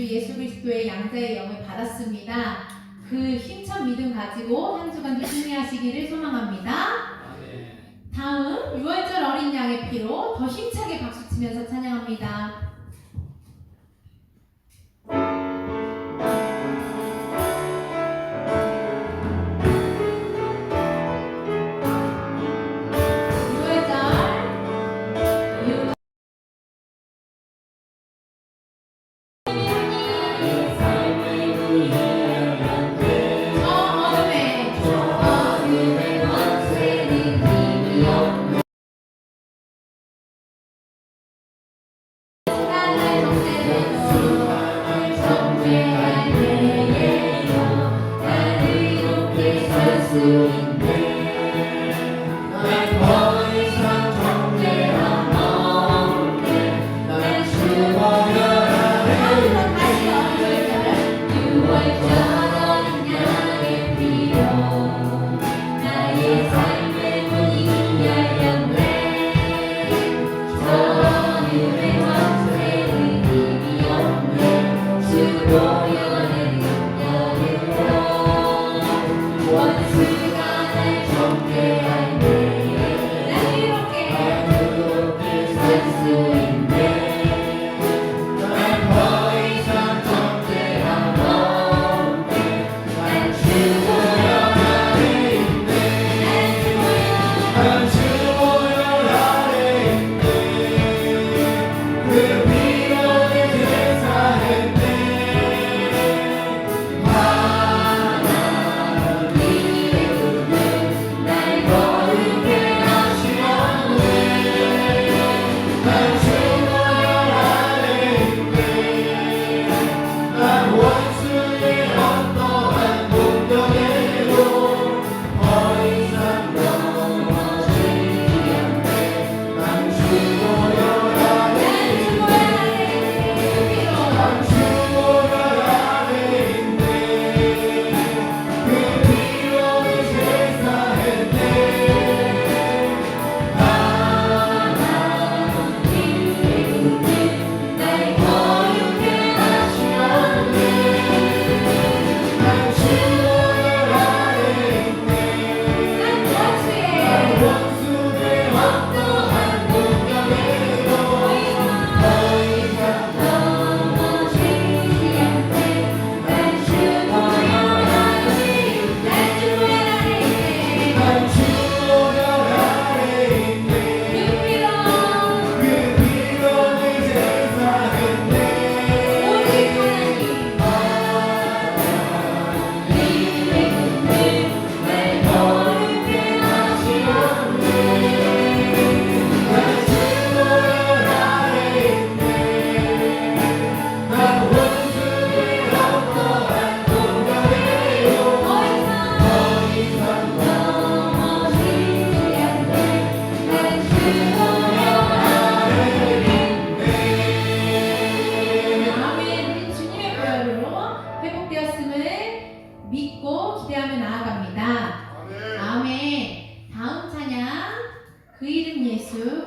주 예수 그리스도의 양자의 영을 받았습니다. 그 힘찬 믿음 가지고 한 주간도 승리하시기를 소망합니다. 다음 6월절 어린 양의 피로 더 힘차게 박수치면서 찬양합니다.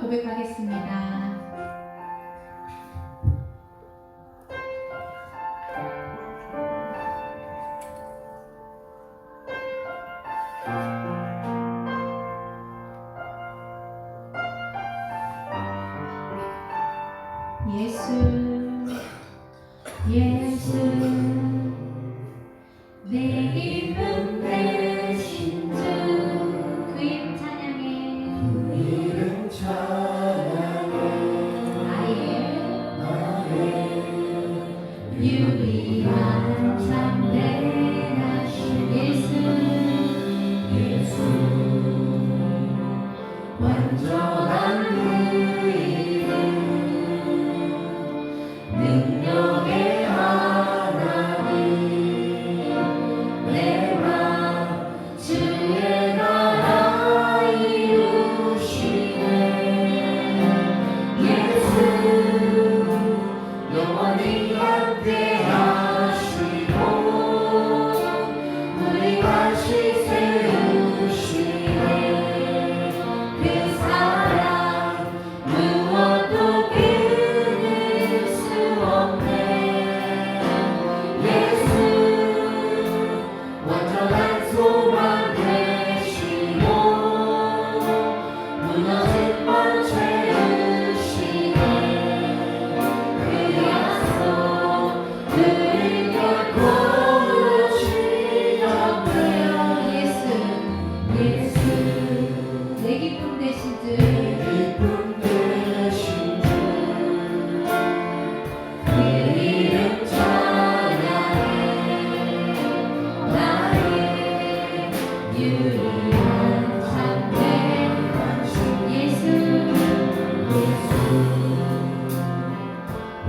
고백하겠습니다. 예수 예수 내 이름 대신 주 그 이름 찬양해 그 이름 찬양해 나의 유일한 참된 예수 예수 완전한 그 이름 능력의 하나님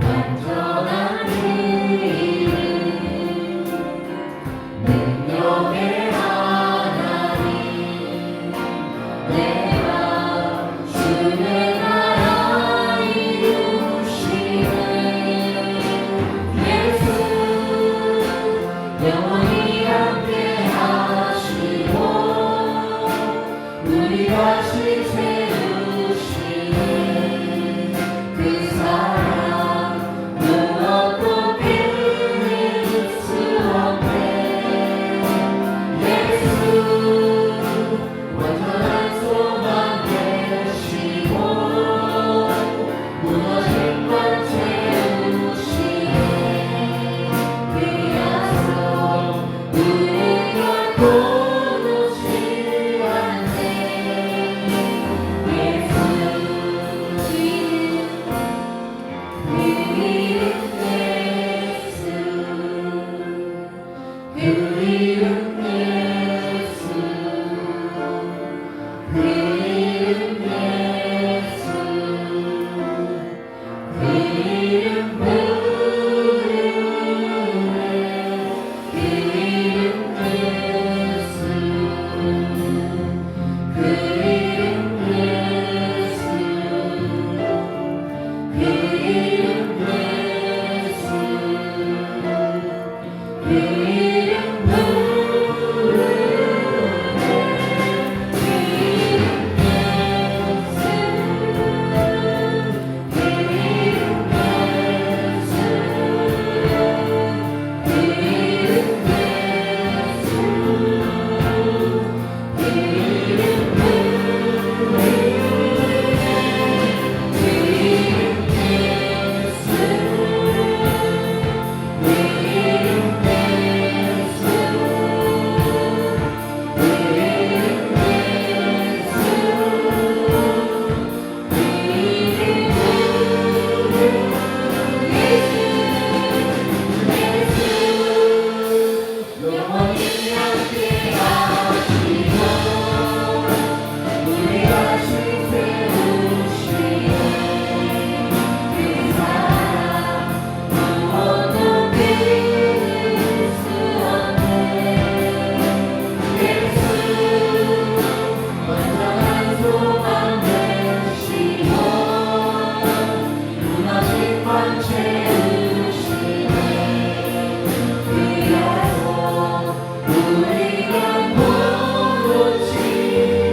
완전한 그 이름 능력의 하나님 내가 주의 나라 이루시는 예수 영원히 함께 하시고 우리 다시 세우시는 그 사랑 무엇도 끊을 수 없네 예수 완전한 소망 되시고 무너진 것 채우시네 그 약속 우리 결코 놓지 않네 예수 그 이름 예수 그 이름 예수 그 이름 예수 그 이름 부르네 그 이름 예수 그 이름 예수 그 이름 예수 그 이름 부르네 그 이름 예수 그 이름 예수 그 이름 예수 그 이름 영원히 함께 하시고 우리 다시 세우시네 그 사랑 무엇도 끊을 수 없네 예수 완전한 소망 되시고 무너진 것 채우시네 그 약속 우리가 모르지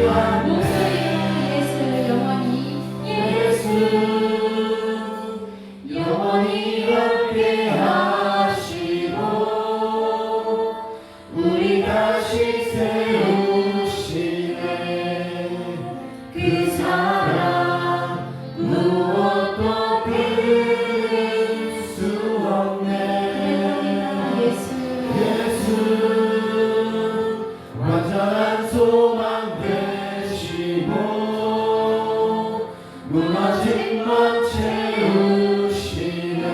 않네 예수 영원히 예수 영원히 함께 하시고 우리 다시 세우시네 그 사랑 무엇도 끊을 수 없네 예수 예수 완전한 소망 되시고 무너진 것 채우시네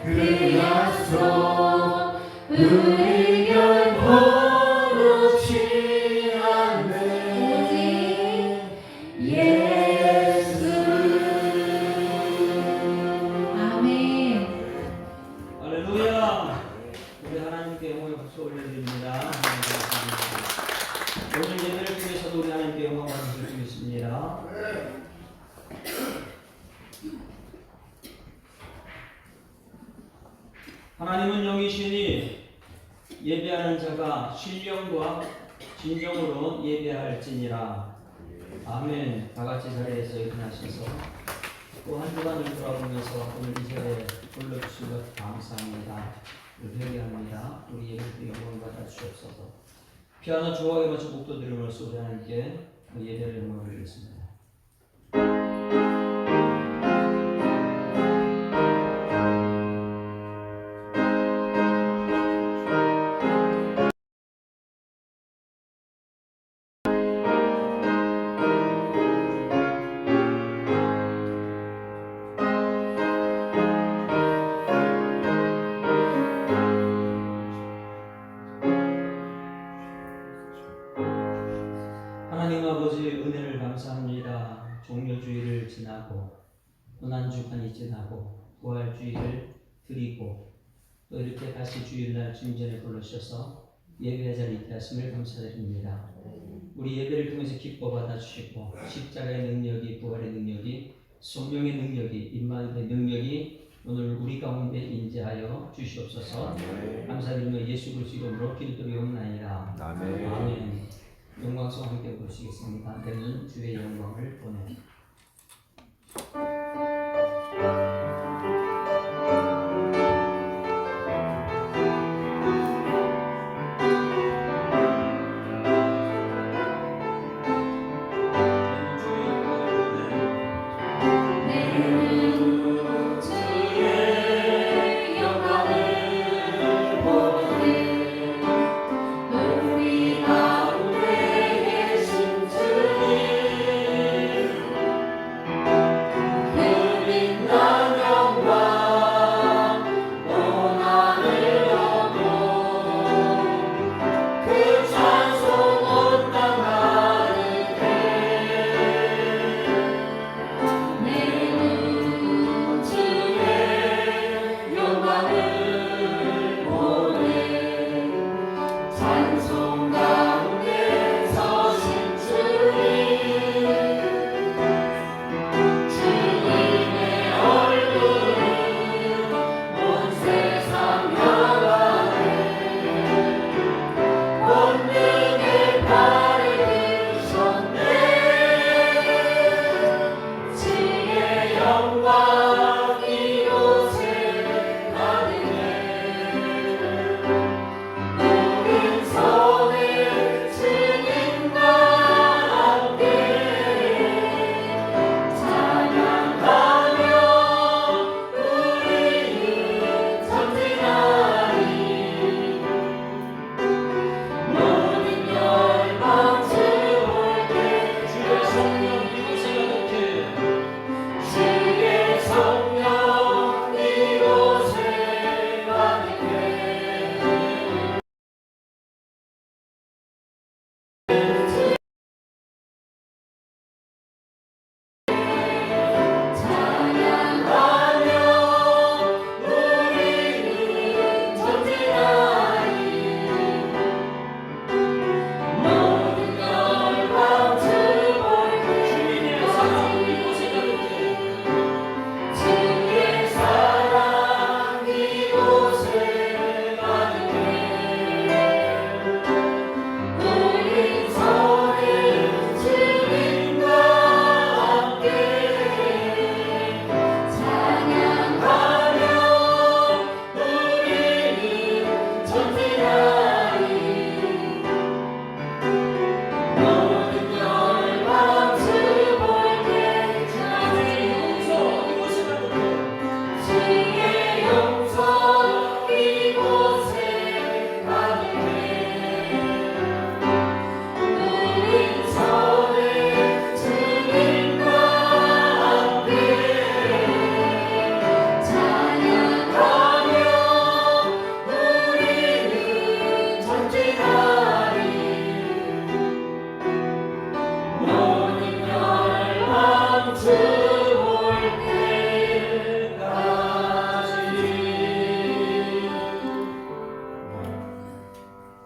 그 약속 우리 결코 놓지 않네 예수 아멘. 할렐루야! 우리 하나님께 영광의 박수 올려드립니다. 오늘 예배를 통해서도 우리 하나님께 영광을 드리겠습니다. 하나님은 영이시니 예배하는 자가 신령과 진정으로 예배할지니라. 아멘. 다 같이 자리에서 일어나셔서 또 한 주간을 돌아보면서 오늘 이 자리에 불러주신 것 감사합니다. 회개합니다. 우리 예배를 영광 받아 주옵소서. 피아노 조각에 맞춰 곡도 들으면서 우리 하나님께 예배를 영광 드리겠습니다. 하나님 아버지 은혜를 감사합니다. 종료주의를 지나고 고난주간이 지나고 부활주의를 드리고 또 이렇게 다시 주일날 주님전에 불러주셔서 예배 자리에 있게 하심을 감사드립니다. 우리 예배를 통해서 기뻐 받아주시고 십자가의 능력이, 부활의 능력이, 성령의 능력이, 임마누엘의 능력이 오늘 우리 가운데 인재하여 주시옵소서. 감사드리며 예수 그리스도 이름으로 기도드리옵나이다. 아멘. 영광송 함께 부르시겠습니다. 내는 주의 영광을 보내.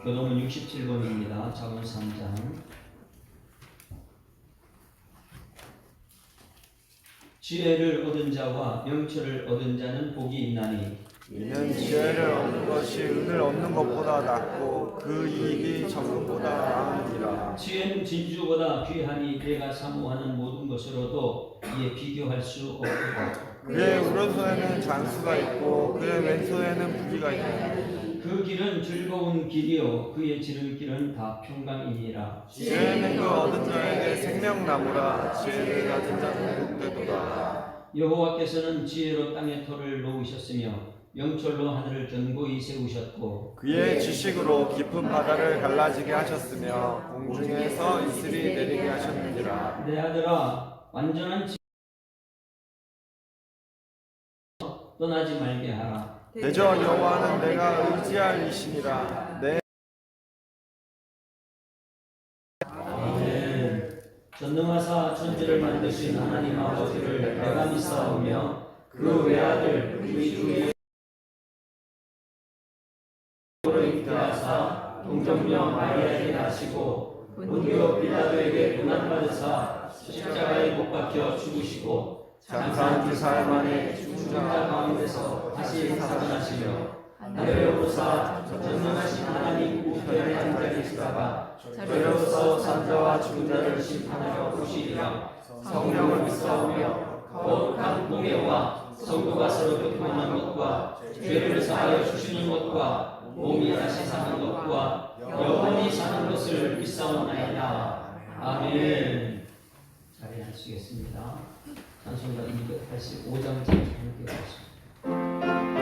교동은 67번입니다. 잠언 3장. 지혜를 얻은 자와 명철을 얻은 자는 복이 있나니 이는 지혜를 얻는 것이 은을 얻는 것보다 낫고 그 이익이 적금보다 나으니라. 지혜는 진주보다 귀하니 내가 사모하는 모든 것으로도 이에 비교할 수 없도다. 그의 오른손에는 장수가 있고 그의 왼손에는 부귀가 있다. 그 길은 즐거운 길이요 그의 지름길은 다 평강이니라. 지혜는 그 얻은 자에게 생명나무라. 지혜를 가진 자는 복되도다. 여호와께서는 지혜로 땅의 터를 놓으셨으며 명철로 하늘을 견고히 세우셨고 그의 지식으로 깊은 바다를 갈라지게 하셨으며 공중에서 이슬이 내리게 하셨느니라. 내 아들아 완전한 지혜로 떠나지 말게 하라. 대저 여호와는 내가 의지할 이시니라. 내 전능하사 천지를 만드신 하나님 아버지를 내가 믿사오며 그 외아들 우리 중에 잉태하사 동정녀 마리아에게 낳으시고 본디오 빌라도에게 고난받으사 십자가에 못 박혀 죽으시고 장사한 지 사흘 만에 죽은 자 가운데서 다시 살아나시며 하늘에 오르사 전능하신 하나님 우편에 앉아 계시다가 저리로서 산자와 죽은 자를 심판하러 오시리라. 성령을 믿사오며 거룩한 공예와 성도가 서로 교통하는 것과 죄를 사하여 주시는 것과 몸이 다시 사는 것과 영원히 사는 것을 믿사옵나이다. 아멘. 자리에 앉으시겠습니다. 찬송가 285장째 함께 하겠습니다.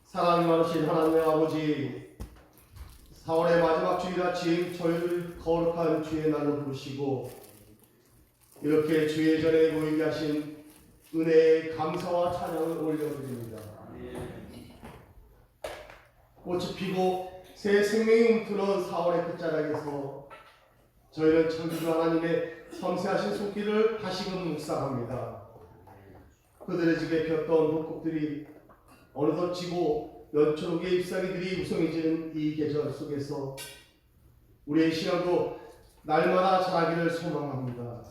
사랑이 많으신 하나님의 아버지, 4월의 마지막 주일 아침 저희를 거룩한 주의 날로 부르시고 이렇게 주의 전에 모이게 하신 은혜의 감사와 찬양을 올려드립니다. 꽃이 피고 새 생명이 움트는 4월의 끝자락에서 저희는 창조주 하나님의 섬세하신 손길을 다시금 묵상합니다. 그들의 집에 폈던 벚꽃들이 어느덧 지고 연초록의 잎사귀들이 무성해지는 이 계절 속에서 우리의 신앙도 날마다 자라기를 소망합니다.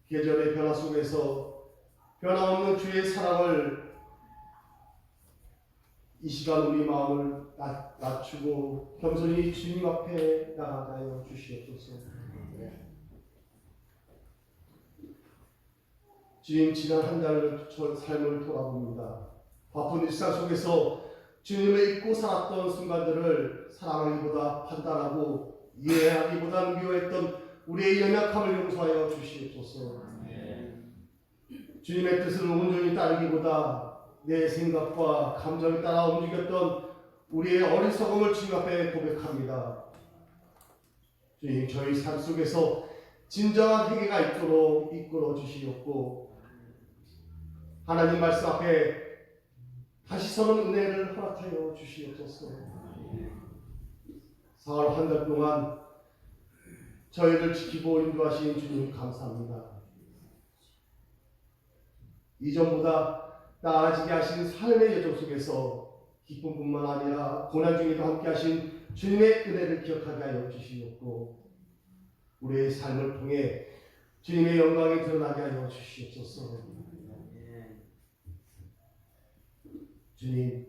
계절의 변화 속에서 변함없는 주의 사랑을 이 시간 우리 마음을 낮추고 겸손히 주님 앞에 나아가여 주시옵소서. 주님, 지난 한 달 삶을 돌아봅니다. 바쁜 일상 속에서 주님을 잊고 살았던 순간들을 사랑하기보다 판단하고 이해하기보다 미워했던 우리의 연약함을 용서하여 주시옵소서. 주님의 뜻을 온전히 따르기보다 내 생각과 감정에 따라 움직였던 우리의 어리석음을 주님 앞에 고백합니다. 주님, 저희 삶 속에서 진정한 회개가 있도록 이끌어 주시옵고 하나님 말씀 앞에 다시 서는 은혜를 허락하여 주시옵소서. 4월 한 달 동안 저희를 지키고 인도하신 주님 감사합니다. 이전보다 나아지게 하신 삶의 여정 속에서 기쁨뿐만 아니라 고난 중에도 함께 하신 주님의 은혜를 기억하게 하여 주시옵고 우리의 삶을 통해 주님의 영광이 드러나게 하여 주시옵소서. 주님,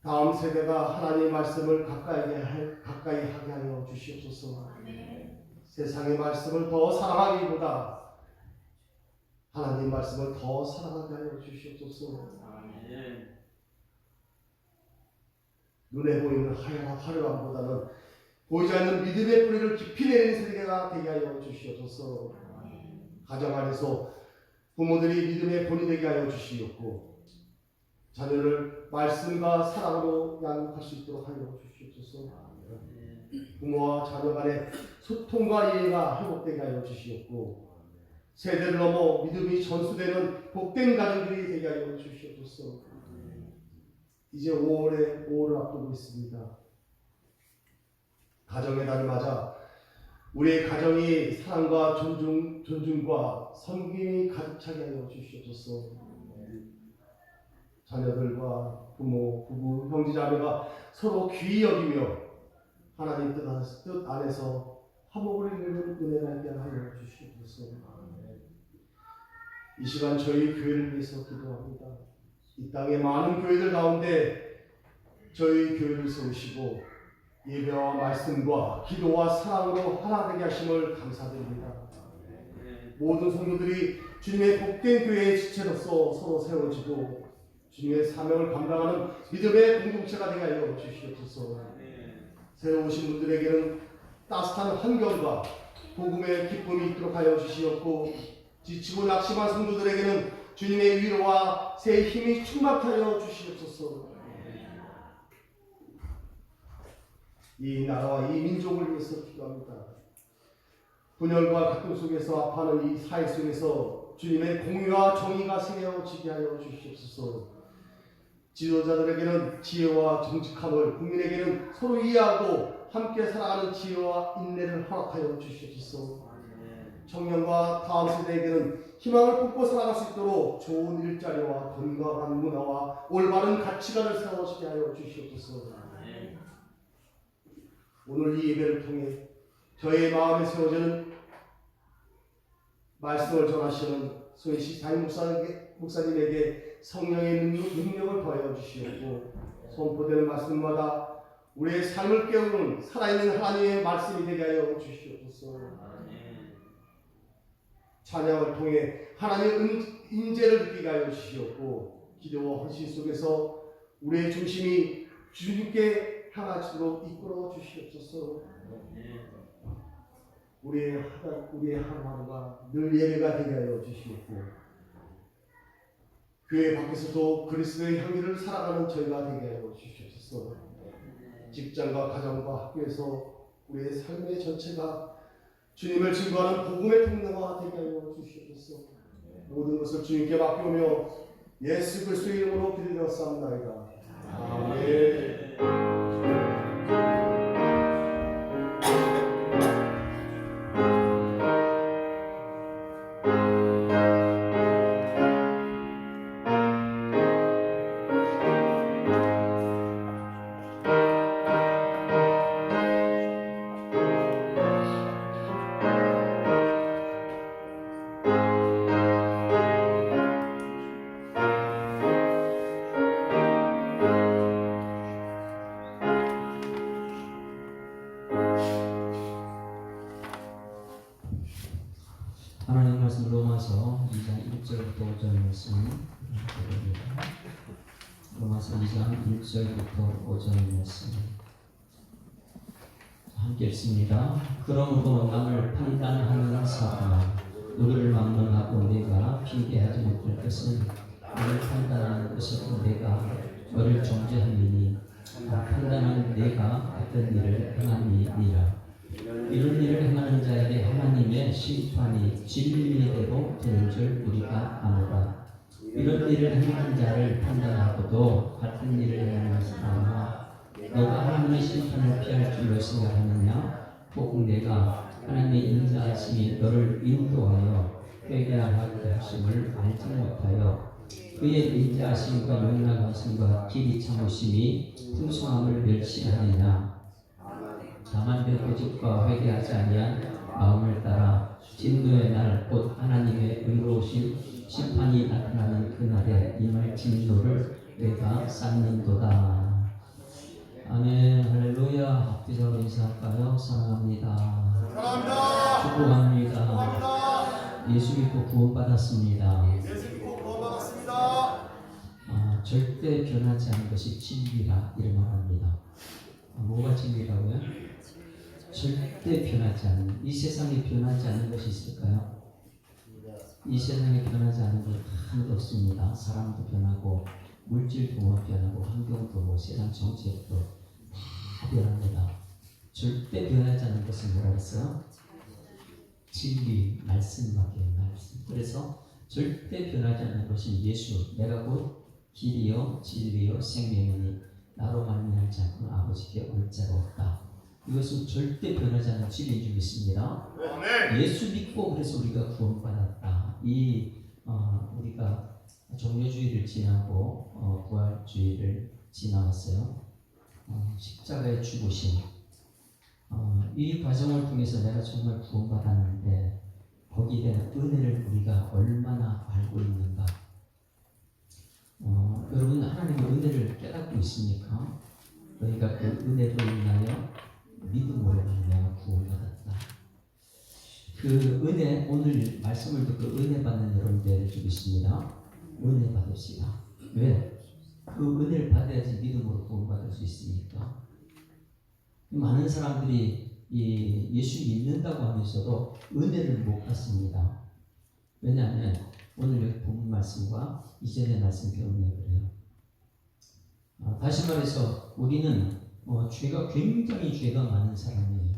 다음 세대가 하나님의 말씀을 가까이 하게 하여 주시옵소서. 세상의 말씀을 더 사랑하기보다 하나님 말씀을 더 사랑하게 하여 주시옵소서. 눈에 보이는 화려함보다는 보이지 않는 믿음의 뿌리를 깊이 내리는 세대가 되게 하여 주시옵소서. 가정 안에서 부모들이 믿음의 본이 되게 하여 주시옵고 자녀를 말씀과 사랑으로 양육할 수 있도록 하여 주시옵소서. 부모와 자녀 간의 소통과 이해가 회복되게 하여 주시옵고 세대를 넘어 믿음이 전수되는 복된 가정들이 되게 하여 주시옵소서. 이제 5월을 앞두고 있습니다. 가정의 달을 맞아 우리의 가정이 사랑과 존중과 섬김이 가득 차게 하여 주시옵소서. 자녀들과 부모, 부부, 형제자매가 서로 귀히 여기며 하나님 뜻 안에서 화목을 이루는 은혜가 있게 하여 주시옵소서. 이 시간 저희 교회를 위해서 기도합니다. 이 땅의 많은 교회들 가운데 저희 교회를 세우시고 예배와 말씀과 기도와 사랑으로 하나 되게 하심을 감사드립니다. 모든 성도들이 주님의 복된 교회의 지체로서 서로 세워지고 주님의 사명을 감당하는 믿음의 공동체가 되게 하여 주시옵소서. 새로 오신 분들에게는 따뜻한 환경과 복음의 기쁨이 있도록 하여 주시옵고 지치고 낙심한 성도들에게는 주님의 위로와 새 힘이 충만하게 하여 주시옵소서. 이 나라와 이 민족을 위해서 기도합니다. 분열과 갈등 속에서 아파하는 이 사회 속에서 주님의 공의와 정의가 세워지게 하여 주시옵소서. 지도자들에게는 지혜와 정직함을, 국민에게는 서로 이해하고 함께 살아가는 지혜와 인내를 허락하여 주시옵소서. 청년과 다음 세대에게는 희망을 품고 살아갈 수 있도록 좋은 일자리와 건강한 문화와 올바른 가치관을 세워지게 하여 주시옵소서. 오늘 이 예배를 통해 저의 마음에 세워지는 말씀을 전하시는 소희씨 담임 목사님에게 성령의 능력을 더하여 주시옵고 선포되는 말씀마다 우리의 삶을 깨우는 살아있는 하나님의 말씀이 되게 하여 주시옵소서. 찬양을 통해 하나님의 인재를 느끼게 하여 주시옵고 기도와 헌신 속에서 우리의 중심이 주님께 향하시도록 이끌어 주시옵소서. 우리의 하루하루가 늘 예배가 되게 하여 주시옵고 교회 밖에서도 그리스도의 향기를 살아가는 저희가 되게 하여 주시옵소서. 직장과 가정과 학교에서 우리의 삶의 전체가 주님을 증거하는 복음의 통로가 되게 하여 주시옵소서. 모든 것을 주님께 맡기오며 예수 그리스도의 이름으로 기도드렸사옵나이다. 아멘. 하나님 말씀 로마서 2장 1절부터 5절 말씀 로마서 2장 1절부터 5절 말씀 함께 읽습니다. 그러므로 남을 판단하는 사람아 너를 막론하고 내가 핑계하지 못할 것은 너를 판단하는 것은 내가 너를 정죄함이니 판단하는 내가 어떤 일을 행함이니라. 이런 일을 행하는 자에게 하나님의 심판이 진리대로 되는 줄 우리가 아노라. 이런 일을 행하는 자를 판단하고도 같은 일을 행하는 사람아 너가 하나님의 심판을 피할 줄로 생각하느냐? 혹 내가 하나님의 인자하심이 너를 인도하여 회개하게 하심을 알지 못하여 그의 인자하심과 용납하심과 길이 참으심이 풍성함을 멸시하느냐. 다만 그 고집과 회개하지 아니한 마음을 따라 진노의 날 곧 하나님의 의로우신 심판이 나타나는 그날에 임할 진노를 내가 쌓는도다. 아멘. 할렐루야. 합기적으로 인사할까요? 사랑합니다. 사랑합니다. 축복합니다. 축복합니다. 예수 믿고 구원받았습니다. 예수 믿고 구원받았습니다. 절대 변하지 않은 것이 진리라 이런 말합니다. 뭐가 진리라고요? 절대 변하지 않는, 이 세상에 변하지 않는 것이 있을까요? 이 세상에 변하지 않는 것 하나도 없습니다. 사람도 변하고 물질도 변하고 환경도 세상 정책도 다 변합니다. 절대 변하지 않는 것은 뭐라 했어요? 진리, 말씀밖에 말씀. 그래서 절대 변하지 않는 것이 예수. 내가 곧 길이요 진리요 생명이니 나로 말미암지 않고는 아버지께 올 자가 없다. 이것은 절대 변하지 않는 진리인 줄 믿습니다. 예수 믿고 그래서 우리가 구원받았다. 우리가 종료주의를 지나고 부활주의를 지나왔어요. 십자가의 죽으심. 이 과정을 통해서 내가 정말 구원받았는데 거기에 대한 은혜를 우리가 얼마나 알고 있는가? 여러분 하나님의 은혜를 깨닫고 있습니까? 그러니까 그 은혜로 인하여 믿음으로 내가 구원받았다. 그 은혜, 오늘 말씀을 듣고 은혜 받는 여러분들 주고 있습니다. 은혜 받읍시다. 왜? 그 은혜를 받아야지 믿음으로 구원받을 수 있으니까. 많은 사람들이 예수 믿는다고 하면서도 은혜를 못 받습니다. 왜냐하면 오늘 여기 본 말씀과 이전의 말씀 때문에 그래요. 다시 말해서 우리는 죄가 굉장히 죄가 많은 사람이에요.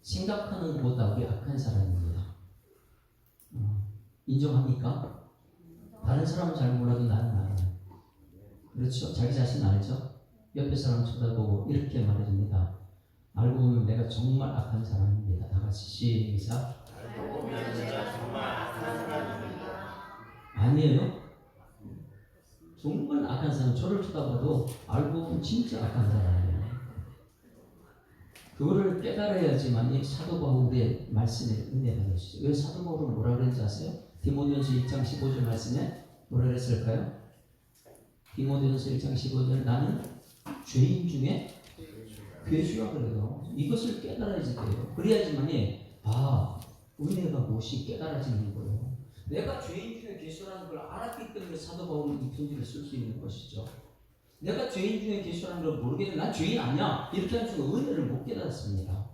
생각하는 것보다 우리 악한 사람입니다. 인정합니까? 다른 사람은 잘 몰라도 나는 알아요. 그렇죠? 자기 자신 알죠? 옆에 사람 쳐다보고 이렇게 말해줍니다. 알고 보면 내가 정말 악한 사람입니다. 다 같이 시작. 알고 보면 내가 정말 악한 사람입니다. 아니에요? 정말 악한 사람, 저를 쳐다봐도 알고 보면 진짜 악한 사람이에요. 그거를 깨달아야지만 이 사도 바울의 말씀에 은혜 받을 수 있어요. 왜 사도 바울은 뭐라 그랬는지 아세요? 디모데전서 1장 15절 말씀에 뭐라 그랬을까요? 디모데전서 1장 15절 나는 죄인 중에 괴수라 그래요. 이것을 깨달아야지 돼요. 그래야지만이 은혜가 무엇이 깨달아지는 거예요. 내가 죄인 중에 괴수라는 걸 알았기 때문에 사도 바울은 이 편지를 쓸 수 있는 것이죠. 내가 죄인 중에 괴수라는 걸 모르겠는데 난 죄인 아니야 이렇게 할 수가 은혜를 못 깨달았습니다.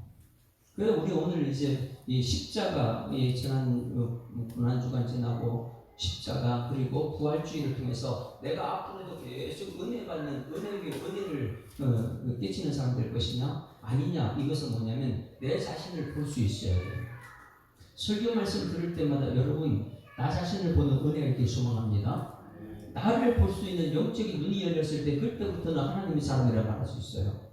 그래서 우리 오늘 이제 이 십자가, 지난 고난주간 지나고 십자가 그리고 부활주의를 통해서 내가 앞으로도 계속 은혜 받는 은혜를 끼치는 사람 될 것이냐 아니냐, 이것은 뭐냐면 내 자신을 볼 수 있어야 돼요. 설교 말씀 들을 때마다 여러분 나 자신을 보는 은혜가 있길 소망합니다. 나를 볼 수 있는 영적인 눈이 열렸을 때 그때부터는 하나님의 사람이라고 말할 수 있어요.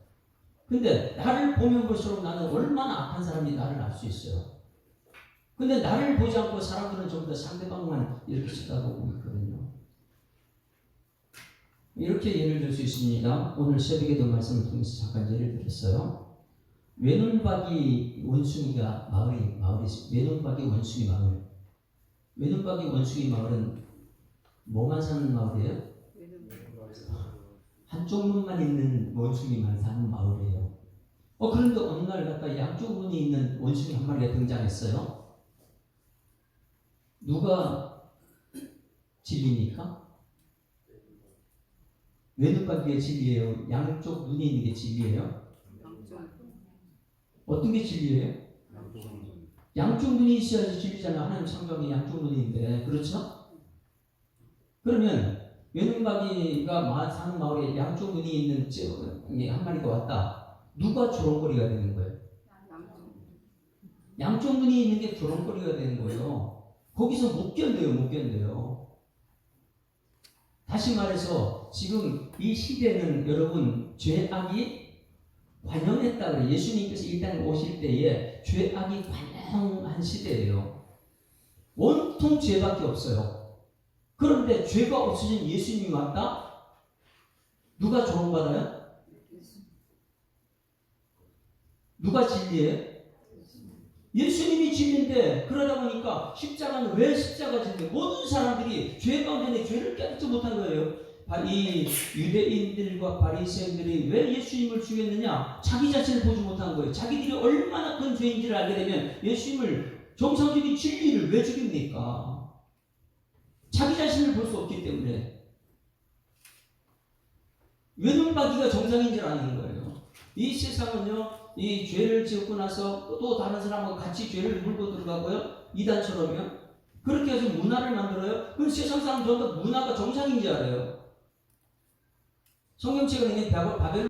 근데 나를 보면 볼수록 나는 얼마나 악한 사람인지 나를 알 수 있어요. 근데 나를 보지 않고 사람들은 전부 다 상대방만 이렇게 쳐다보고 있거든요. 이렇게 예를 들 수 있습니다. 오늘 새벽에도 말씀을 통해서 잠깐 예를 들었어요. 외눈박이 원숭이가 마을이 외눈박이 원숭이 마을. 외눈박이 원숭이 마을은 뭐만 사는 마을이에요? 한쪽 문만 있는 원숭이만 사는 마을이에요. 그런데 어느 날 갔다 양쪽 문이 있는 원숭이 한 마리가 등장했어요. 누가 진리입니까? 외눈박이의 진리예요? 양쪽 눈이 있는 게 진리예요? 어떤 게 진리예요? 양쪽 눈이 있어야지 진리잖아. 하나님 창조한 양쪽 눈인데, 그렇죠? 그러면 외눈박이가 사는 마을에 양쪽 눈이 있는 한 마리가 왔다. 누가 조롱거리가 되는 거예요? 양쪽 눈이 있는 게 조롱거리가 되는 거예요. 거기서 못 견뎌요. 다시 말해서 지금 이 시대는 여러분 죄악이 관영했다 그래요. 예수님께서 이 땅에 오실 때에 죄악이 관영한 시대예요. 온통 죄밖에 없어요. 그런데 죄가 없으신 예수님이 왔다? 누가 조롱받아요? 누가 진리예요? 예수님이 진리인데, 그러다 보니까 십자가는 왜 십자가 진리인데 모든 사람들이 죄 가운데 죄를 깨닫지 못한 거예요. 이 유대인들과 바리새인들이 왜 예수님을 죽였느냐? 자기 자신을 보지 못한 거예요. 자기들이 얼마나 큰 죄인지를 알게 되면 예수님을, 정상적인 진리를 왜 죽입니까? 자기 자신을 볼 수 없기 때문에. 외눈박이가 정상인 줄 아는 거예요. 이 세상은요, 이 죄를 지었고 나서 또 다른 사람하고 같이 죄를 물고 들어가고요, 이단처럼요, 그렇게 해서 문화를 만들어요. 그럼 세상 사람 전부 다 문화가 정상인 줄 알아요. 성경책은 이게 바벨,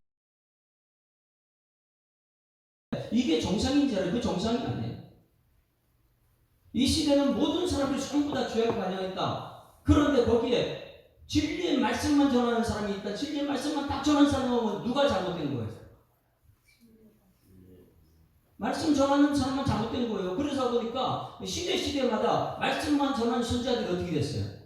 이게 정상인 줄 알아요. 그 정상이 아니에요. 이 시대는 모든 사람들이 전부 다 죄를 반영했다. 그런데 거기에 진리의 말씀만 전하는 사람이 있다. 진리의 말씀만 딱 전하는 사람은 누가 잘못된 거예요? 말씀 전하는 사람만 잘못된 거예요. 그래서 보니까 시대마다 말씀만 전하는 선지자들이 어떻게 됐어요?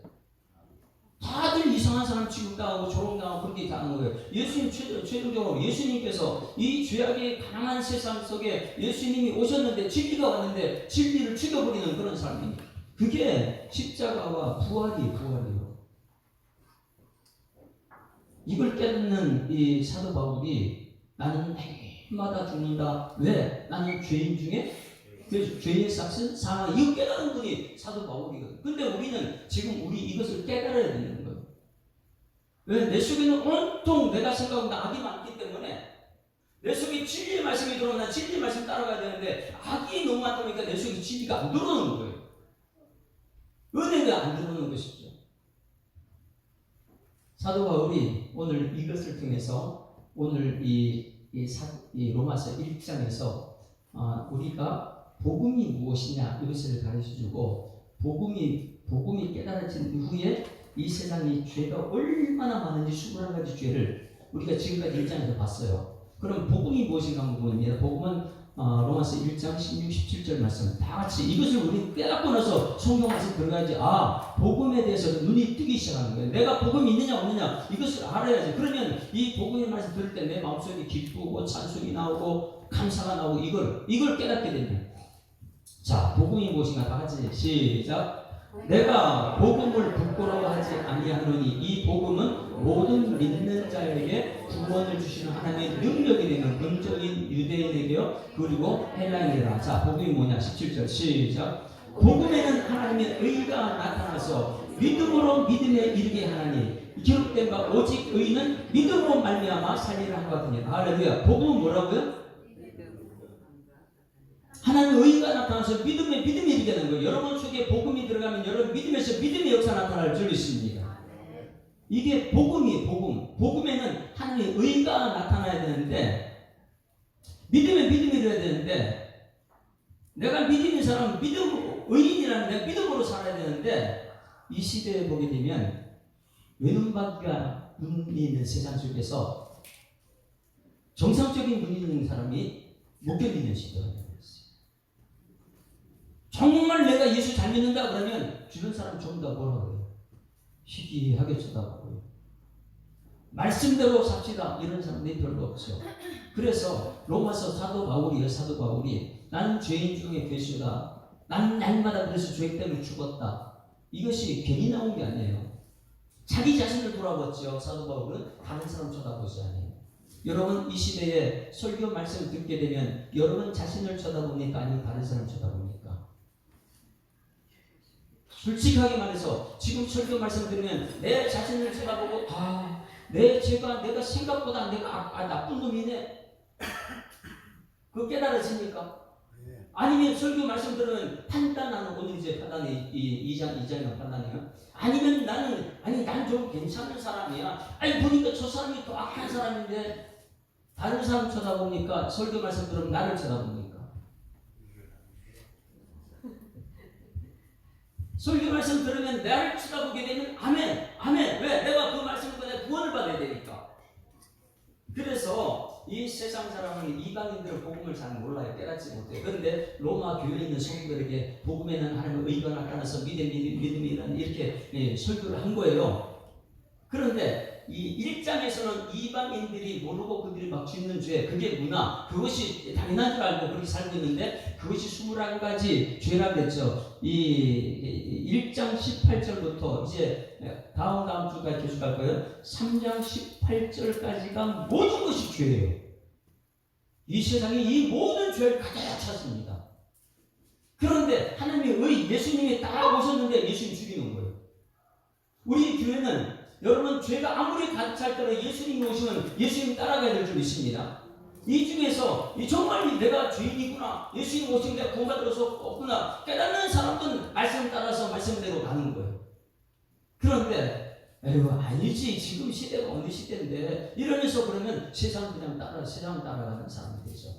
다들 이상한 사람 취급당하고 조롱당하고 그렇게 당하는 거예요. 예수님 최종적으로 예수님께서 이 죄악의 가난한 세상 속에 예수님이 오셨는데, 진리가 왔는데 진리를 죽여버리는 그런 삶이, 그게 십자가와 부활이에요. 이걸 깨닫는 이 사도 바울이, 나는 해마다 죽는다. 왜? 나는 죄인 중에 죄의 삭은 사망. 이거 깨달은 분이 사도 바울이거든. 근데 우리는 지금 이것을 깨달아야 되는 거예요. 왜? 내 속에는 온통 내가 생각하는 악이 많기 때문에, 내 속에 진리의 말씀이 들어오면 진리의 말씀 따라가야 되는데, 악이 너무 많다 보니까 내 속에 진리가 안 들어오는 거예요. 은혜가 안 들어오는 것이죠. 사도 바울이 오늘 이것을 통해서, 오늘 이 로마서 1장에서 우리가 복음이 무엇이냐 이것을 가르쳐주고, 복음이 깨달아진 이후에 이 세상에 죄가 얼마나 많은지 21가지 죄를 우리가 지금까지 1장에서 봤어요. 그럼 복음이 무엇인가 한번 봅니다. 복음은 로마서 1장 16, 17절 말씀 다 같이 이것을 우리 깨닫고 나서 성경 말씀 들어가야지, 복음에 대해서 눈이 뜨기 시작하는 거예요. 내가 복음이 있느냐 없느냐 이것을 알아야지. 그러면 이 복음의 말씀 들을 때 내 마음속에 기쁘고 찬송이 나오고 감사가 나오고 이걸 깨닫게 됩니다. 자, 복음이 무엇인가 다 같이 시작. 내가 복음을 부끄러워하지 아니하노니 이 복음은 모든 믿는 자에게 구원을 주시는 하나님의 능력이 되는 긍정인 유대인에게요 그리고 헬라인이라. 자, 복음이 뭐냐? 17절 시작. 복음에는 하나님의 의가 나타나서 믿음으로 믿음에 이르게 하나니 기록된 바 오직 의는 믿음으로 말미암아 살리라 한 것 같으니. 할렐루야. 복음은 뭐라고요? 하나님 의가 나타나서 믿음이 이르게 되는 거예요. 여러분 속에 복음이 들어가면 여러분 믿음에서 믿음의 역사 나타날 줄 있습니다. 이게 복음이 복음에는 하나님의 의가 나타나야 되는데, 믿음에 믿음이 이래야 되는데, 내가 믿음인 사람은 의인이라는 내가 믿음으로 살아야 되는데, 이 시대에 보게 되면 외눈박이가 눈이 있는 세상 속에서 정상적인 눈이 있는 사람이 못 견디는 시대예요. 정말 내가 예수 잘 믿는다 그러면 주변 사람 전부 다 뭐라 그래요? 희귀하게 쳐다보고요. 말씀대로 삽시다 이런 사람들이 별로 없죠. 그래서 로마서 사도 바울이 나는 죄인 중에 괴수다. 나는 날마다 그래서 죄 때문에 죽었다. 이것이 괜히 나온 게 아니에요. 자기 자신을 돌아봤죠. 사도 바울은 다른 사람 쳐다보지 않아요. 여러분 이 시대에 설교 말씀을 듣게 되면 여러분 자신을 쳐다봅니까? 아니면 다른 사람 쳐다봅니까? 솔직하게 말해서 지금 설교 말씀 들으면 내 자신을 쳐다보고 내 죄가 내가 생각보다 내가 나쁜 놈이네. 그거 깨달아집니까? 아니면 설교 말씀 들으면 판단하는, 오늘 이제 판단이 2장이나 판단이에요. 아니면 난 좀 괜찮은 사람이야. 보니까 저 사람이 또 악한 사람인데 다른 사람 쳐다보니까 설교 말씀 들으면 나를 쳐다봅니까? 설교 말씀 들으면 나를 쳐다보게 되면 아멘. 왜? 내가 그 말씀을 내가 구원을 받아야 되니까. 그래서 이 세상 사람은 이방인들은 복음을 잘 몰라요. 깨닫지 못해요. 그런데 로마 교회에 있는 성도들에게 복음에는 하나님의 의가 나타나서 믿음이란 이렇게 설교를 한 거예요. 그런데 이 1장에서는 이방인들이 모르고 그들이 막 짓는 죄, 그게 문화, 그것이 당연한 줄 알고 그렇게 살고 있는데 그것이 21가지 죄라고 그랬죠. 이 1장 18절부터 이제 다음 주까지 계속 갈 거예요. 3장 18절까지가 모든 것이 죄예요. 이 세상에 이 모든 죄를 가져야 찾습니다. 그런데 하나님의 의, 예수님이 따라오셨는데 예수님 죽이는 거예요. 우리 교회는 여러분 죄가 아무리 가득 찰더라도 예수님이 오시면 예수님 따라가야 될 줄 믿습니다. 이 중에서 정말 내가 죄인이구나, 예수님 오시면 내가 구원받을 수 없구나 깨닫는 사람들은 말씀 따라서 말씀대로 가는 거예요. 그런데 에휴 아니지, 지금 시대가 어느 시대인데 이러면서 그러면 세상 따라가는 사람이 되죠.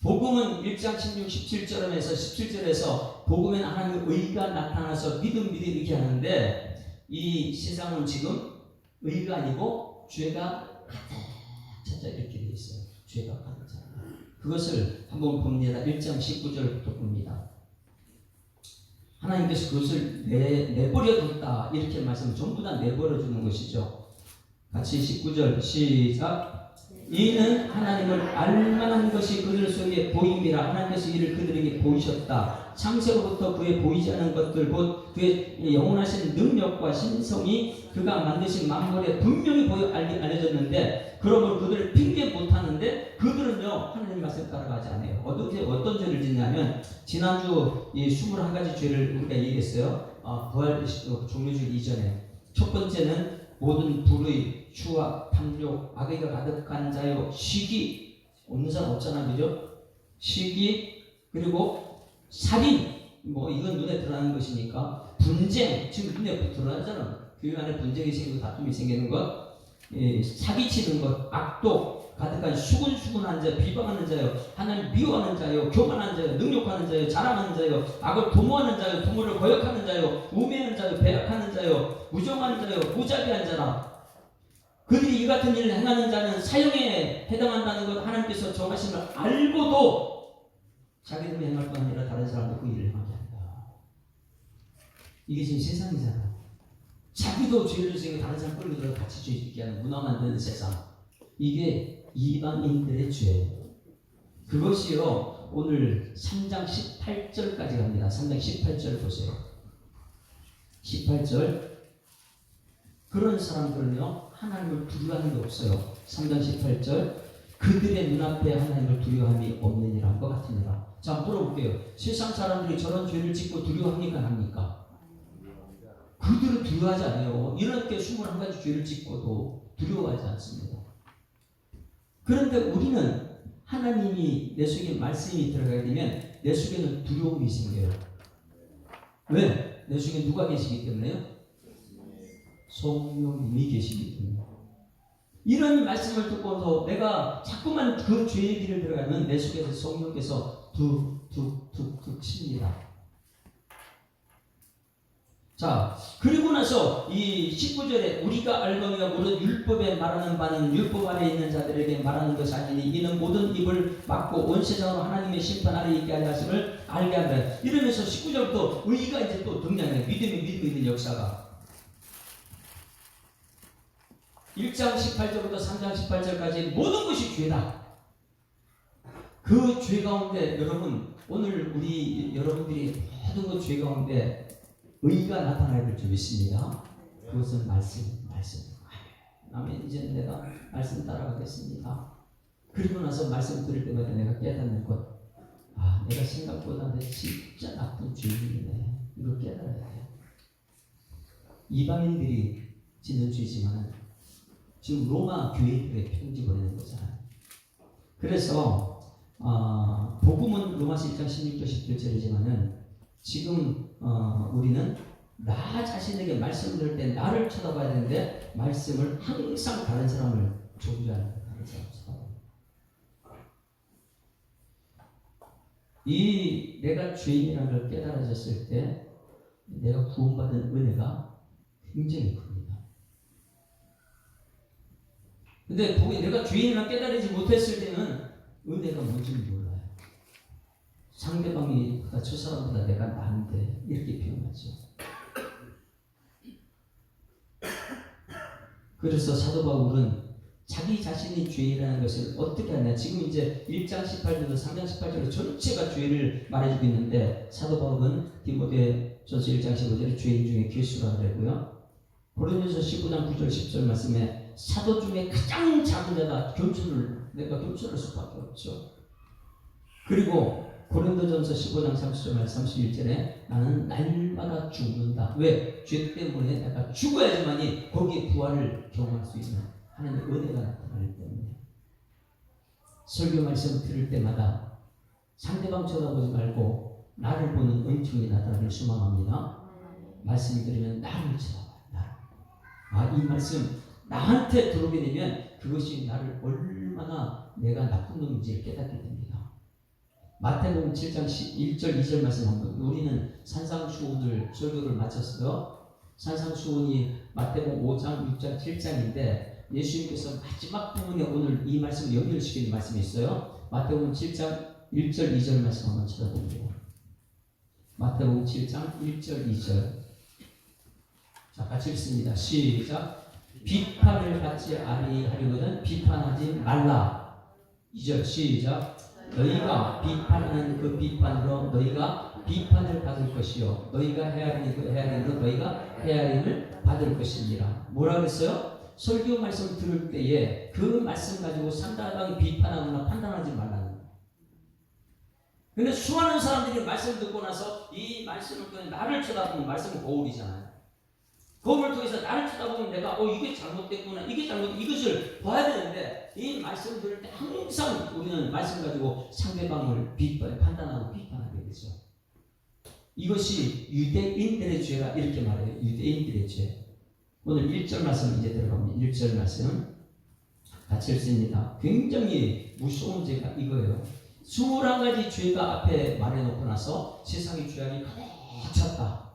복음은 1장 16, 17절에서 17절에서 복음에는 하나님의 의가 나타나서 믿음 이렇게 하는데 이 세상은 지금 의가 아니고 죄가 가득 찼다 이렇게 되어 있어요. 죄가 가득 찼다. 그것을 한번 봅니다. 1장 19절부터 봅니다. 하나님께서 그것을 내버려 뒀다 이렇게 말씀 전부 다 내버려 두는 것이죠. 같이 19절 시작. 이는 하나님을 알만한 것이 그들 속에 보임이라. 하나님께서 이를 그들에게 보이셨다. 창세로부터 그의 보이지 않은 것들 곧 그의 영원하신 능력과 신성이 그가 만드신 만물에 분명히 보여 알려졌는데 그러므로 그들을 핑계 못하는데 그들은요 하나님 말씀 따라가지 않아요. 어떤 죄를 짓냐면 지난주 이 21가지 죄를 우리가 얘기했어요. 부활 종료주일 이전에 첫 번째는 모든 불의, 추악, 탐욕, 악의가 가득한 자요, 시기, 없는 사람 없잖아, 그죠? 시기, 그리고 살인, 이건 눈에 드러나는 것이니까, 분쟁, 지금 눈에 드러나잖아. 교회 안에 분쟁이 생기고 다툼이 생기는 것, 사기치는 것, 악독, 가득한 수근수근한 자, 비방하는 자요, 하나님 미워하는 자요, 교만한 자요, 능욕하는 자요, 자랑하는 자요, 악을 도모하는 자요, 부모를 거역하는 자요, 우매하는 자요, 배약하는 자요, 무정한 자요, 무자비한 자라. 그들이 이 같은 일을 행하는 자는 사형에 해당한다는 것 하나님께서 정하심을 알고도 자기들이 행할 뿐 아니라 다른 사람도 그 일을 하게 한다. 이게 지금 세상이잖아. 자기도 죄를 지고 다른 사람 끌려들어 같이 죄 짓게 하는 문화 만드는 세상. 이게 이방인들의 죄예요. 그것이요 오늘 3장 18절까지 갑니다. 3장 18절 보세요. 18절. 그런 사람들은요 하나님을 두려워하는 게 없어요. 3장 18절. 그들의 눈앞에 하나님을 두려워함이 없느니라 한 것 같으니라. 자, 물어볼게요. 세상 사람들이 저런 죄를 짓고 두려워합니까? 안 합니까? 그들은 두려워하지 않아요. 이렇게 21가지 죄를 짓고도 두려워하지 않습니다. 그런데 우리는 하나님이 내 속에 말씀이 들어가게 되면 내 속에는 두려움이 생겨요. 왜? 내 속에 누가 계시기 때문에요? 성령님이 계시기 때문에. 이런 말씀을 듣고서 내가 자꾸만 그 죄의 길을 들어가면 내 속에서 성령께서 툭툭툭툭 칩니다. 자, 그리고 나서 이 19절에 우리가 알거니와 무릇 율법에 말하는 바는 율법 아래 있는 자들에게 말하는 것이 아니니 이는 모든 입을 막고 온 세상으로 하나님의 심판 아래 있게 하려 하심을 알게 한다. 이러면서 19절부터 의가 이제 또 등장해요. 믿음이 있는 역사가. 1장 18절부터 3장 18절까지 모든 것이 죄다. 그 죄 가운데 여러분 오늘 여러분들이 모든 것 죄 가운데 의가 나타나야 될 줄 믿습니다. 그것은 말씀. 아멘. 이제 내가 말씀 따라가겠습니다. 그리고 나서 말씀 들을 때마다 내가 깨닫는 것. 내가 생각보다 진짜 나쁜 죄인이네. 이걸 깨달아야 돼요. 이방인들이 짓는 죄지만 지금 로마 교인들의 편집을 하는 거잖아요. 그래서 복음은 로마서 1장 16절 17절이지만은 지금 우리는 나 자신에게 말씀을 들을 때 나를 쳐다봐야 되는데 말씀을 항상 다른 사람을 존중하는 다른 사람을 쳐다봐요. 이 내가 죄인이라는 걸 깨달아졌을 때 내가 구원받은 은혜가 굉장히 큽니다. 근데 내가 죄인이라 깨달지 못했을 때는 은혜가 뭔지는 몰라요. 상대방이 저 사람보다 내가 나은데 이렇게 표현하죠. 그래서 사도 바울은 자기 자신이 죄인이라는 것을 어떻게 하냐. 지금 이제 1장 18절로 3장 18절로 전체가 죄를 말해주고 있는데 사도 바울은 디모데전서 1장 15절에 죄인 중에 괴수라 그랬고요. 고린도전서 15장 9절 10절 말씀에 사도 중에 가장 작은 자다. 내가 겸손할 수밖에 없죠. 그리고 고린도전서 15장 30절 말씀 31절에 나는 날마다 죽는다. 왜? 죄 때문에 내가 죽어야지만이 거기에 부활을 경험할 수 있는 하나님의 은혜가 나타나기 때문에. 설교 말씀 들을 때마다 상대방 쳐다보지 말고 나를 보는 은총이 나타나길 소망합니다. 말씀을 들으면 나를 쳐다봐요. 이 말씀 나한테 들어오게 되면 그것이 나를 얼마나 내가 나쁜 놈인지 깨닫게 됩니다. 마태복음 7장 1절 2절 말씀 한번. 우리는 산상수훈을 설교를 마쳤어요. 산상수훈이 마태복음 5장 6장 7장인데 예수님께서 마지막 부분에 오늘 이 말씀을 연결시키는 말씀이 있어요. 마태복음 7장 1절 2절 말씀 한번 쳐다보세요. 마태복음 7장 1절 2절. 자, 같이 읽습니다. 시작. 비판을 받지 아니하려거든 비판하지 말라. 2절 시작. 너희가 비판하는 그 비판으로 너희가 비판을 받을 것이요 너희가 헤아리는 그 헤아림으로 너희가 헤아림을 받을 것이니라. 뭐라 그랬어요? 설교 말씀 들을 때에 그 말씀 가지고 상대방이 비판하거나 판단하지 말라는 거예요. 근데 수많은 사람들이 말씀 듣고 나서 이 말씀을 통해 나를 쳐다보면 말씀은 거울이잖아요. 거울을 통해서 나를 쳐다보면 내가 이게 잘못됐구나, 이것을 봐야 되는데 이 말씀 들을 때 항상 우리는 말씀 가지고 상대방을 판단하고 비판하게 되죠. 이것이 유대인들의 죄가 이렇게 말해요. 유대인들의 죄. 오늘 1절 말씀 이제 들어갑니다. 1절 말씀 같이 읽습니다. 굉장히 무서운 죄가 이거예요. 21가지 죄가 앞에 말해놓고 나서 세상의 죄악이 가득 찼다.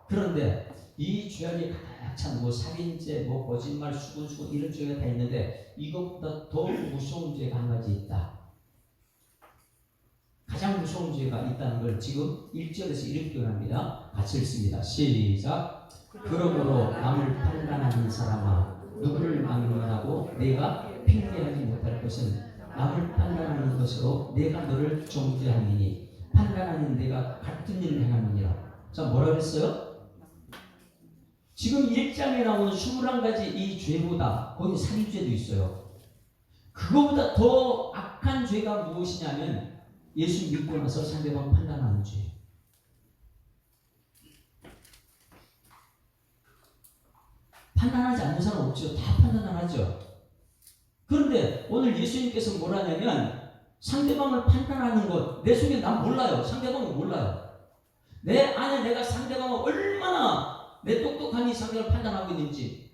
그런데 이 죄악이 가득 찬 살인죄, 거짓말, 수군 이런 죄가 다 있는데 이것보다 더 무서운 죄가 한 가지 있다. 가장 무서운 죄가 있다는 걸 지금 1절에서 이렇게 표현합니다. 같이 읽습니다. 시작. 그러므로 남을 판단하는 사람아 누구를 막론하고 내가 핑계하지 못할 것은 남을 판단하는 것으로 내가 너를 정죄하느니 판단하는 내가 같은 일을 행하느니라. 자, 뭐라 그랬어요? 지금 1장에 나오는 21가지 이 죄보다 거기 살인죄도 있어요. 그거보다 더 악한 죄가 무엇이냐면 예수 믿고 나서 상대방 판단하는 죄. 판단하지 않는 사람 없죠. 다 판단을 하죠. 그런데 오늘 예수님께서 뭐라냐면 상대방을 판단하는 것, 내 속에 난 몰라요. 상대방은 몰라요. 내 안에 내가 상대방을 얼마나 내 똑똑하니 상대방을 판단하고 있는지.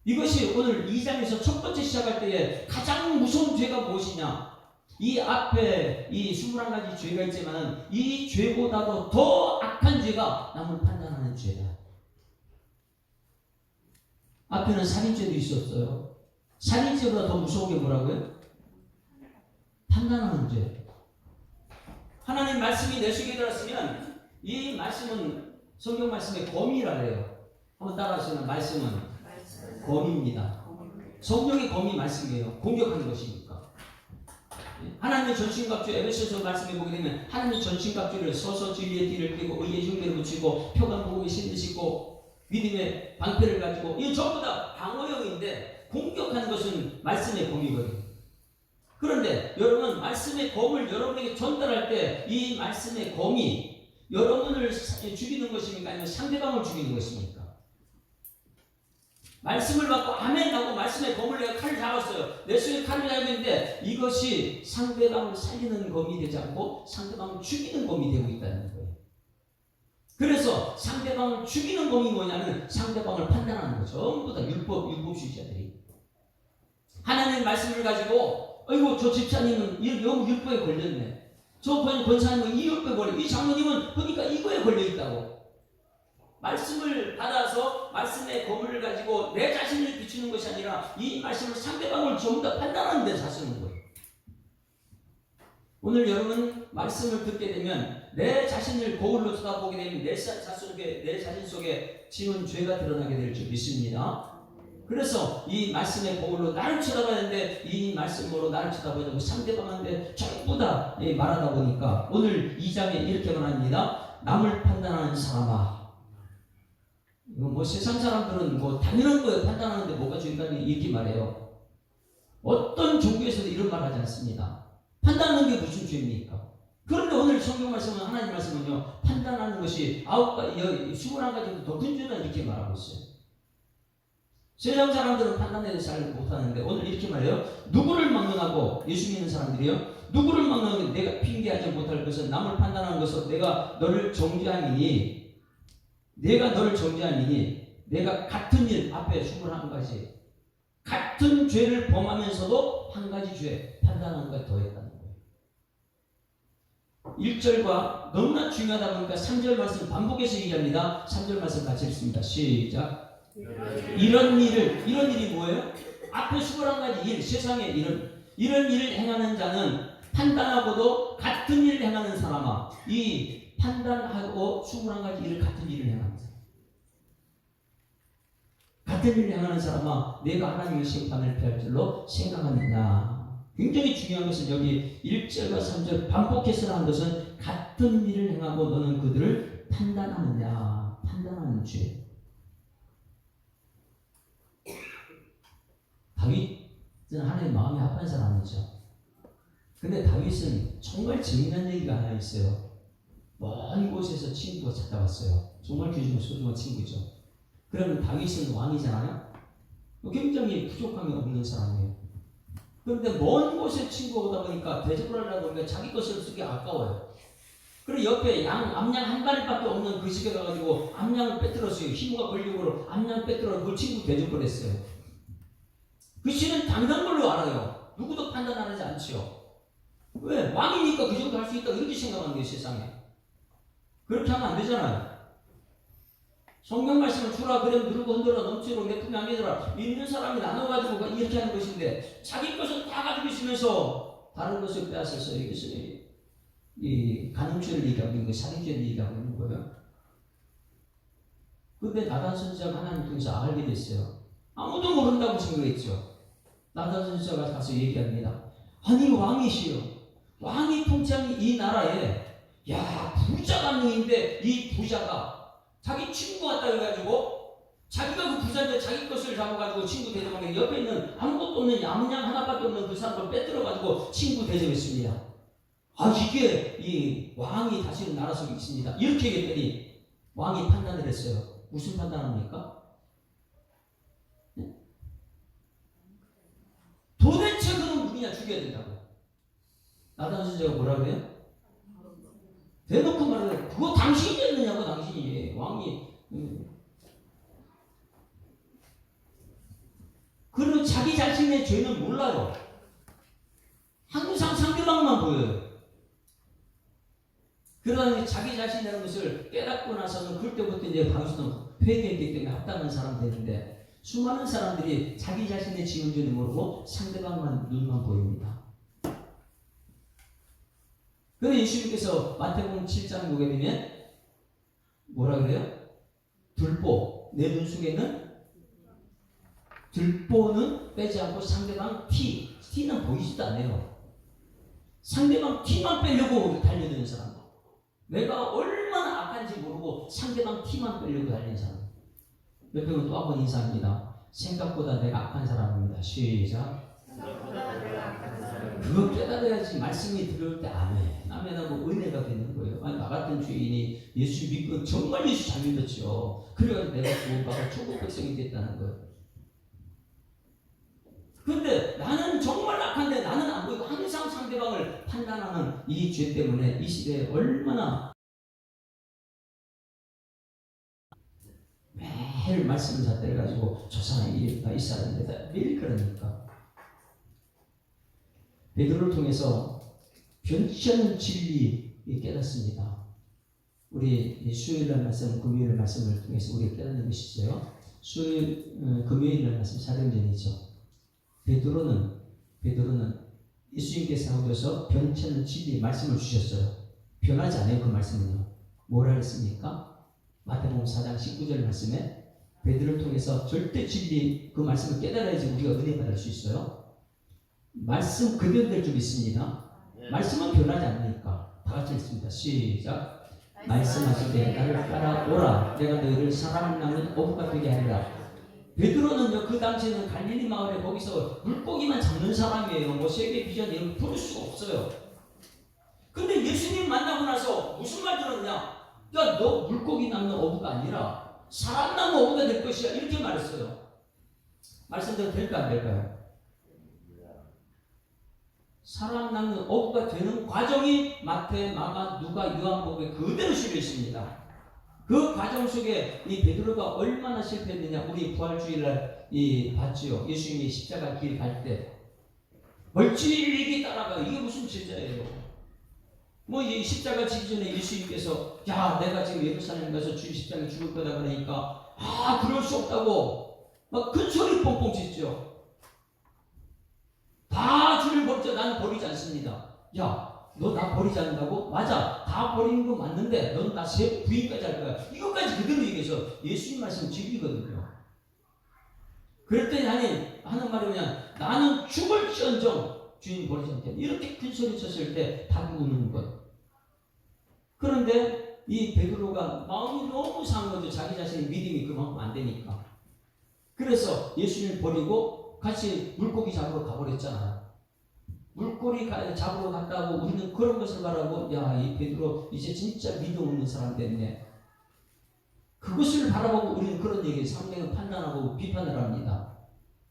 이것이 오늘 2장에서 첫 번째 시작할 때에 가장 무서운 죄가 무엇이냐. 이 앞에 이 21가지 죄가 있지만 이 죄보다도 더 악한 죄가 남을 판단하는 죄다. 앞에는 살인죄도 있었어요. 살인죄보다 더 무서운 게 뭐라고요? 판단하는 죄. 하나님 말씀이 내 속에 들었으면 이 말씀은 성경 말씀의 검이라 해요. 한번 따라하시면 말씀은 검입니다. 성령의 검이 말씀이에요. 공격하는 것이니까. 하나님의 전신갑주 에베소서 말씀해 보게 되면 하나님의 전신갑주를 서서 진리의 띠를 띠고 의의 흉배를 붙이고 표관복음의 신을 신고 믿음의 방패를 가지고 이 전부 다 방어형인데 공격하는 것은 말씀의 검이거든요. 그런데 여러분 말씀의 검을 여러분에게 전달할 때 이 말씀의 검이 여러분을 죽이는 것입니까? 아니면 상대방을 죽이는 것입니까? 말씀을 받고 아멘 하고 말씀의 검을 내가 칼을 잡았어요. 내 손에 칼을 잡고 있는데 이것이 상대방을 살리는 검이 되지 않고 상대방을 죽이는 검이 되고 있다는 거예요. 그래서 상대방을 죽이는 검이 뭐냐면 상대방을 판단하는 거. 전부 다 율법주의자들이. 하나님의 말씀을 가지고 아이고 저 집사님은 너무 율법에 걸렸네. 저 권사님은 이 율법에 걸려. 이 장로님은 보니까 이거에 걸려있다고. 말씀을 받아서 말씀의 검을 가지고 내 자신을 비추는 것이 아니라 아니라 이 말씀을 상대방을 전부 다 판단하는 데 자쓰는 거예요. 오늘 여러분 말씀을 듣게 되면 내 자신을 거울로 쳐다보게 되면 내 자신 속에 지은 죄가 드러나게 될 줄 믿습니다. 그래서 이 말씀의 거울로 나를 쳐다봐야 되는데 이 말씀으로 나를 쳐다보자고 상대방한테 전부 다 말하다 보니까 오늘 2장에 이렇게 말합니다. 남을 판단하는 사람아. 이거 뭐 세상 사람들은 뭐 당연한 거예요. 판단하는데 뭐가 중요하니 이렇게 말해요. 어떤 종교에서도 이런 말 하지 않습니다. 판단하는 게 무슨 죄입니까? 그런데 오늘 성경 말씀은 하나님 말씀은요. 판단하는 것이 21가지보다 더 큰 죄다 이렇게 말하고 있어요. 세상 사람들은 판단에 잘 못하는데 오늘 이렇게 말해요. 누구를 막론하고 예수 믿는 사람들이요. 누구를 막론하고 내가 핑계하지 못할 것은 남을 판단하는 것은 내가 너를 정죄함이니 내가 같은 일 앞에 21가지 같은 죄를 범하면서도 한 가지 죄 판단하는 것 더했다는 거예요. 1절과 너무나 중요하다 보니까 3절 말씀 반복해서 얘기합니다. 3절 말씀 같이 읽습니다. 시작. 이런 일이 뭐예요? 앞에 21가지 일, 세상에 이런 일을 행하는 자는 판단하고도 같은 일을 행하는 사람아. 이 판단하고 21가지 일을 같은 일을 행하는 사람. 같은 일을 행하는 사람아, 내가 하나님의 심판을 피할 줄로 생각하느냐. 굉장히 중요한 것은 여기 1절과 3절 반복해서 한 것은 같은 일을 행하고 너는 그들을 판단하느냐. 판단하는 죄. 다윗은 하나님 마음이 아픈 사람이죠. 근데 다윗은 정말 재미난 얘기가 하나 있어요. 먼 곳에서 친구가 찾아왔어요. 정말 귀중한 소중한 친구죠. 그러면 다윗은 왕이잖아요. 굉장히 부족함이 없는 사람이에요. 그런데 먼 곳에 친구가 오다 보니까 대접을 하려고 하니까 자기 것을 쓰기 아까워요. 그리고 옆에 암양 한 마리밖에 없는 그 집에 가가지고 암양을 빼뜨렸어요. 희무가 걸리고 암양 빼뜨려 그 친구 대접을 했어요. 그 씨는 당연한 걸로 알아요. 누구도 판단하지 않죠. 왜? 왕이니까 그 정도 할 수 있다 이렇게 생각하는 거예요. 세상에. 그렇게 하면 안 되잖아요. 성경 말씀을 주라 그럼 누르고 흔들어 넘치도록 내 품에 안기더라. 있는 사람이 나눠가지고 이렇게 하는 것인데 자기 것은 다 가지고 있으면서 다른 것을 빼앗아서 여기서 이 간음죄를 얘기하고 있는 거예요. 살인죄를 얘기하고 있는 거예요. 근데 나단 선지자가 하나님 통해서 알게 됐어요. 아무도 모른다고 생각했죠. 나단 선지자가 가서 얘기합니다. 아니 왕이시여, 왕이 통치하는 이 나라에 부자가 있는데 이 부자가 자기 친구 왔다 해가지고 자기가 그 부자인데 자기 것을 잡아가지고 친구 대접하는 옆에 있는 아무것도 없는 얌양 하나밖에 없는 그 사람을 빼들어가지고 친구 대접했습니다. 이게 이 왕이 다시는 나라 속에 있습니다. 이렇게 얘기했더니 왕이 판단을 했어요. 무슨 판단합니까? 도대체 그는 누구냐 죽여야 된다고. 나단 선지자가 뭐라 그래요? 대놓고 말하는 그거 당신이 했느냐고. 당신이 왕이. 그리고 자기 자신의 죄는 몰라요. 항상 상대방만 보여요. 그러다 자기 자신이라는 것을 깨닫고 나서는 그때부터 이제 당신은 회개했기 때문에 합당한 사람 되는데 수많은 사람들이 자기 자신의 지은 죄를 모르고 상대방만 눈만 보입니다. 그래서 예수님께서 마태복음 7장 보게 되면 뭐라 그래요? 들보, 내 눈 속에는 들보는 빼지 않고 상대방 티는 보이지도 않아요. 상대방 티만 빼려고 달려드는 사람. 내가 얼마나 악한지 모르고 상대방 티만 빼려고 달리는 사람. 옆에 또 한 번 인사합니다. 생각보다 내가 악한 사람입니다. 시작. 그거 깨달아야지 말씀이 들어올 때 아멘하고 은혜가 되는 거예요. 나 같은 죄인이 예수 믿고 정말 예수 잘 믿었죠. 그래가지고 내가 구원받아 천국 백성이 됐다는 거예요. 근데 나는 정말 악한데 나는 안 보이고 항상 상대방을 판단하는 이 죄 때문에 이 시대에 얼마나 매일 말씀을 잣대가지고 저 사람이 이랬다 이 사람이 이랬다 매일 그러니까 베드로를 통해서 변치 않는 진리 깨닫습니다. 우리 수요일날 말씀, 금요일날 말씀을 통해서 우리 깨닫는 것이죠. 금요일날 말씀 사령전이죠. 베드로는 예수님께서 오셔서 변치 않는 진리의 말씀을 주셨어요. 변하지 않아요. 그 말씀은요. 뭐라 했습니까? 마태복음 4장 19절 말씀에 베드로를 통해서 절대 진리 그 말씀을 깨달아야지 우리가 은혜 받을 수 있어요. 말씀 그대로 될 줄 믿습니다. 말씀은 변하지 않으니까. 다 같이 읽습니다. 시작. 말씀하시되 나를 따라오라. 내가 너희를 사람 낳는 어부가 되게 하리라. 베드로는요, 그 당시에는 갈릴리 마을에 거기서 물고기만 잡는 사람이에요. 뭐 세계 비전 이런 거 부를 수가 없어요. 근데 예수님 만나고 나서 무슨 말 들었냐? 야, 너 물고기 낳는 어부가 아니라 사람 낳는 어부가 될 것이야. 이렇게 말했어요. 말씀대로 될까 안 될까요? 사람 낳는 어부가 되는 과정이 마태, 마가, 누가, 요한복음에 그대로 실려 있습니다. 그 과정 속에 이 베드로가 얼마나 실패했느냐. 우리 부활주일날 봤지요. 예수님이 십자가 길 갈 때 멀찍이 따라가. 이게 무슨 제자예요? 뭐 이 십자가 지기 전에 예수님께서 야, 내가 지금 예루살렘 가서 주의 십자가에 죽을 거다 그러니까 그럴 수 없다고 막 큰 소리 뻥뻥 짖죠. 다 주를 버리죠. 나는 버리지 않습니다. 야, 너 나 버리지 않는다고? 맞아. 다 버리는 거 맞는데 넌 나 세 부인까지 할 거야. 이것까지 그대로 얘기해서 예수님 말씀 진리거든요. 그럴 때 하는 말이 뭐냐? 나는 죽을지언정 주인 버리지 않겠다. 이렇게 큰 소리 쳤을 때 다 우는 것. 그런데 이 베드로가 마음이 너무 상한 거죠. 자기 자신의 믿음이 그만큼 안 되니까. 그래서 예수님을 버리고 같이 물고기 잡으러 가버렸잖아요. 물고기 잡으러 갔다고 우리는 그런 것을 바라고 야, 이 베드로 이제 진짜 믿음 없는 사람 됐네. 그것을 바라보고 우리는 그런 얘기 상대는 판단하고 비판을 합니다.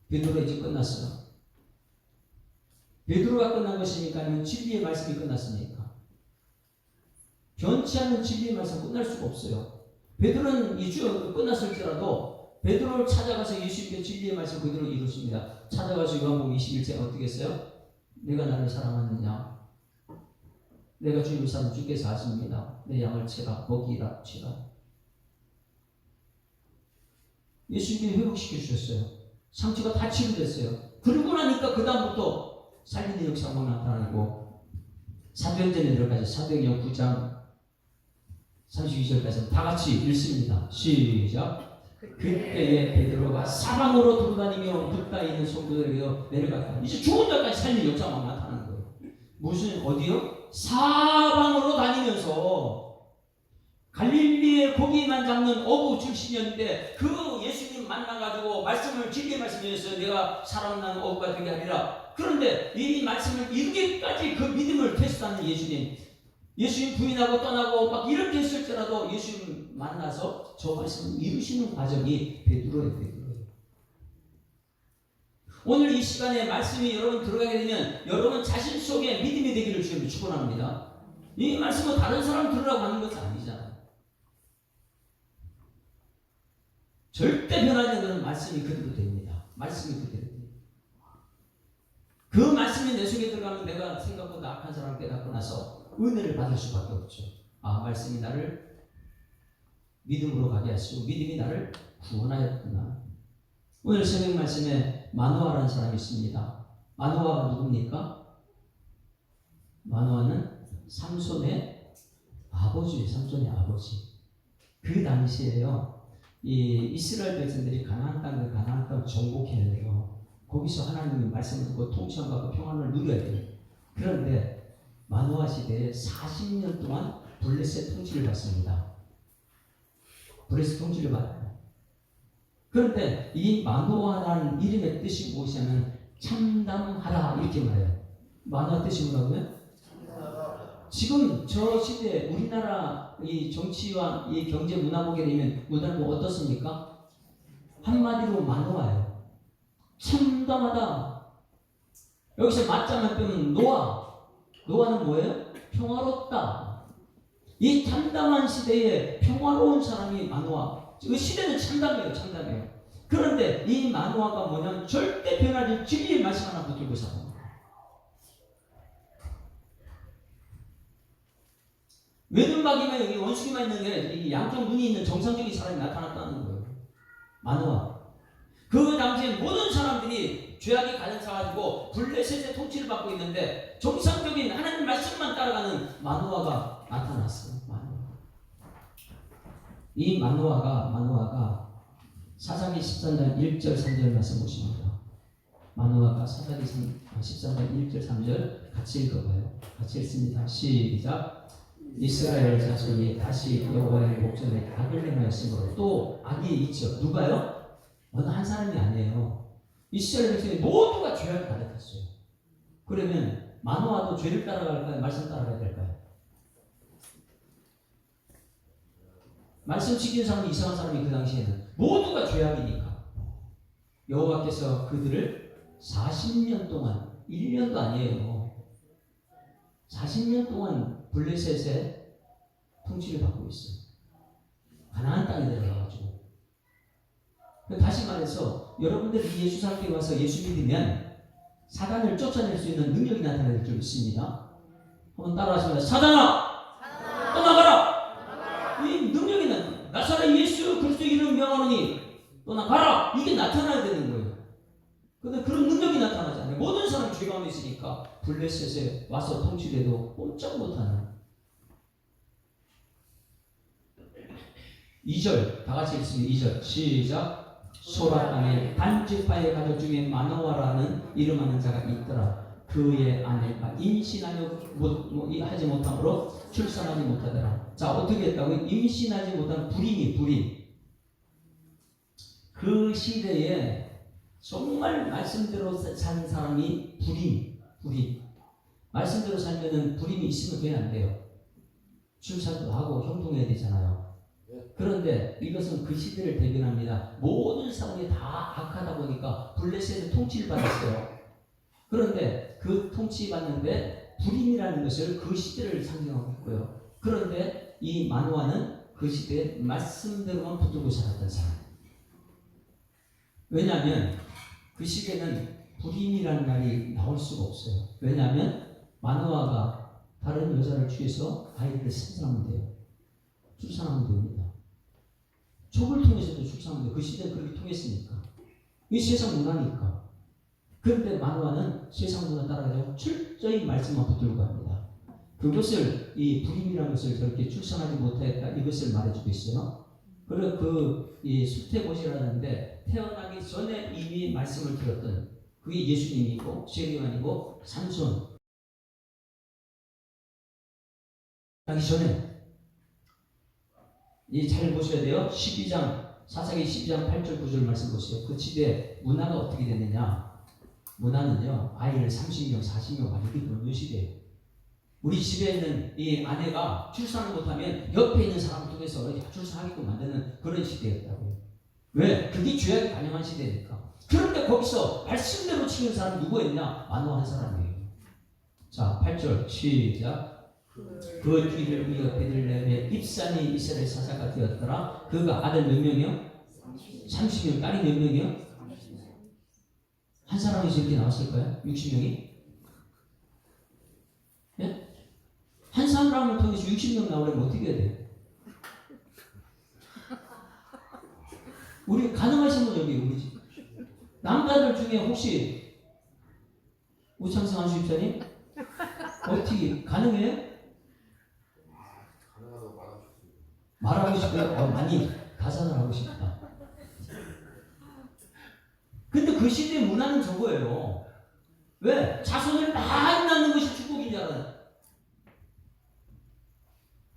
베드로가 이제 끝났어요. 베드로가 끝난 것입니까? 아니면 진리의 말씀이 끝났습니까? 변치 않는 진리의 말씀 끝날 수가 없어요. 베드로는 이 주 끝났을지라도 베드로를 찾아가서 예수님께 진리의 말씀 그대로 이루십니다. 찾아가서 요한복음 21장 어떻게 했어요? 내가 나를 사랑하느냐? 내가 주님을 사랑 주께서 아십니다. 내 양을 치라 먹이라 치라. 예수님이 회복시켜 주셨어요. 상처가 다 치유됐어요. 그러고 나니까 그 다음부터 살리는 역사가 나타나고 사도행전에 들어가서 사도행전 9장 32절까지 다 같이 읽습니다. 시작. 그때에 베드로가 사방으로 돌아다니며 붙다 있는 성도들에게 내려갔다. 이제 죽은 자까지 살리는 역사가 나타나는 거예요. 무슨 어디요? 사방으로 다니면서 갈릴리의 고기만 잡는 어부 출신이었는데 그 예수님 만나가지고 말씀을 진리의 말씀이었어요. 내가 사람 낳는 어부가 되게 하리라. 그런데 이 말씀을 이루기까지 그 믿음을 테스트하는 예수님 부인하고 떠나고 막 이렇게 했을지라도 예수님 만나서 저 말씀을 이루시는 과정이 베드로예요. 오늘 이 시간에 말씀이 여러분 들어가게 되면 여러분 자신 속에 믿음이 되기를 주님이 축원합니다. 이 말씀은 다른 사람 들으라고 하는 것은 아니잖아요. 절대 변하지 않는 말씀이 그대로 됩니다. 말씀이 그대로 됩니다. 그 말씀이 내 속에 들어가면 내가 생각보다 악한 사람을 깨닫고 나서 은혜를 받을 수밖에 없죠. 말씀이 나를 믿음으로 가게 하시고 믿음이 나를 구원하였구나. 오늘 새벽 말씀에 마노아라는 사람이 있습니다. 마노아가 누굽니까? 마노아는 삼손의 아버지예요. 삼손의 아버지. 그 당시에요. 이 이스라엘 백성들이 가나안 땅을 정복해야 돼요. 거기서 하나님의 말씀을 듣고 통치함과 평안을 누려야 돼요. 그런데 마노아 시대에 40년 동안 블레셋 통치를 받습니다. 블레셋 통치를 받아요. 그런데 이 마노아라는 이름의 뜻이 무엇이냐면 참담하다 이렇게 말해요. 마노아 뜻이 뭐라고요? 지금 저 시대 우리나라 이 정치와 이 경제 문화 보게 되면 문화는 어떻습니까? 한마디로 마노아예요. 참담하다. 여기서 맞자만 빼면 노아는 뭐예요? 평화롭다. 이 참담한 시대에 평화로운 사람이 마노아. 그 시대는 참담해요. 그런데 이 마노아가 뭐냐면 절대 변하지 진리의 말씀 하나 붙들고 살아요. 외눈박이만 여기 원숭이만 있는 게 이 양쪽 눈이 있는 정상적인 사람이 나타났다는 거예요. 마노아. 그 당시에 모든 사람들이 죄악이 가득 차가지고 블레셋의 통치를 받고 있는데 정상적인 하나님 말씀만 따라가는 마노아가 나타났어요. 이 마노아가 사사기 13장 1절 3절 말씀 보십니다. 마노아가 사사기 13장 1절 3절 같이 읽어봐요. 같이 읽습니다. 시작. 이스라엘 자손이 다시 여호와의 목전에 악을 행하였으므로 또 악이 있죠. 누가요? 어느 한 사람이 아니에요. 이스라엘 백성이 모두가 죄악이 가득했어요. 그러면 마노아도 죄를 따라갈까요? 말씀 따라가야 될까요? 말씀 지키는 사람이 이상한 사람이 그 당시에는 모두가 죄악이니까 여호와께서 그들을 40년 동안 1년도 아니에요. 40년 동안 블레셋의 통치를 받고 있어요. 가나안 땅에 들어가가지고. 다시 말해서 여러분들이 예수 사람께 와서 예수 믿으면 사단을 쫓아낼 수 있는 능력이 나타날 줄 있습니다. 한번 따라하시면 사단아 떠나가라. 이 능력이 나사렛 예수 그리스도 이름 명하노니 떠나가라. 이게 나타나야 되는 거예요. 근데 그런 능력이 나타나지 않아요. 모든 사람이 죄 가운데 있으니까 블레셋에 와서 통치를 해도 꼼짝 못하는. 2절 다 같이 읽습니다. 2절 시작. 소라 땅에 단지파의 가족 중에 마노아라는 이름하는 자가 있더라. 그의 아내가 임신하지 못함으로 출산하지 못하더라. 자, 어떻게 했다고? 임신하지 못한 불임. 그 시대에 정말 말씀대로 산 사람이 불임. 말씀대로 살면은 불임이 있으면 그게 안 돼요. 출산도 하고 형통해야 되잖아요. 그런데 이것은 그 시대를 대변합니다. 모든 사람이 다 악하다 보니까 블레셋의 통치를 받았어요. 그런데 그 통치받는데 불임이라는 것을 그 시대를 상징하고 있고요. 그런데 이 마노아는 그 시대에 말씀대로만 붙들고 살았던 사람. 왜냐하면 그 시대는 불임이라는 말이 나올 수가 없어요. 왜냐하면 마노아가 다른 여자를 취해서 아이를 생산하면 돼요. 출산하면 됩니다. 족을 통해서도 출산하면 돼요. 그 시대는 그렇게 통했으니까. 이 세상 문화니까. 그런데 마노아는 세상 문화 따라가서 철저히 말씀만 붙들고 갑니다. 그것을 이 불임이라는 것을 저렇게 출산하지 못했다 이것을 말해주고 있어요. 그리고 이 수태봇이라는데 태어나기 전에 이미 말씀을 들었던 그게 예수님이고 세리완이고 삼손 하기 전에 이 잘 보셔야 돼요. 12장 사사기 12장 8절 9절 말씀 보세요. 그 시대 문화가 어떻게 됐느냐? 문화는요 아이를 30명 40명 가지고 그런 시대예요. 우리 집에 있는 이 아내가 출산을 못하면 옆에 있는 사람을 통해서 출산하게끔 만드는 그런 시대였다고요. 왜? 그게 죄악이 가능한 시대니까. 그런데 거기서 말씀대로 치는 사람이 누구였냐? 마노아 한 사람이에요. 자 8절 시작. 그 뒤를 이어 베들레헴에 입산이 이스라엘 사사가 되었더라. 그가 아들 몇 명이요? 30명. 딸이 몇 명이요? 한 사람이 저렇게 나왔을까요? 60명이? 예? 한 사람을 통해서 60명 나오려면 어떻게 해야 돼요? 우리 가능하신 분 여기 우리 집 남자들 중에 혹시 우창성 안수입사님 어떻게 가능해요? 말하고 싶어요? 많이 가산을 하고 싶다. 근데 그 시대의 문화는 저거예요. 왜? 자손을 많이 낳는 것이 축복인 줄 알아요.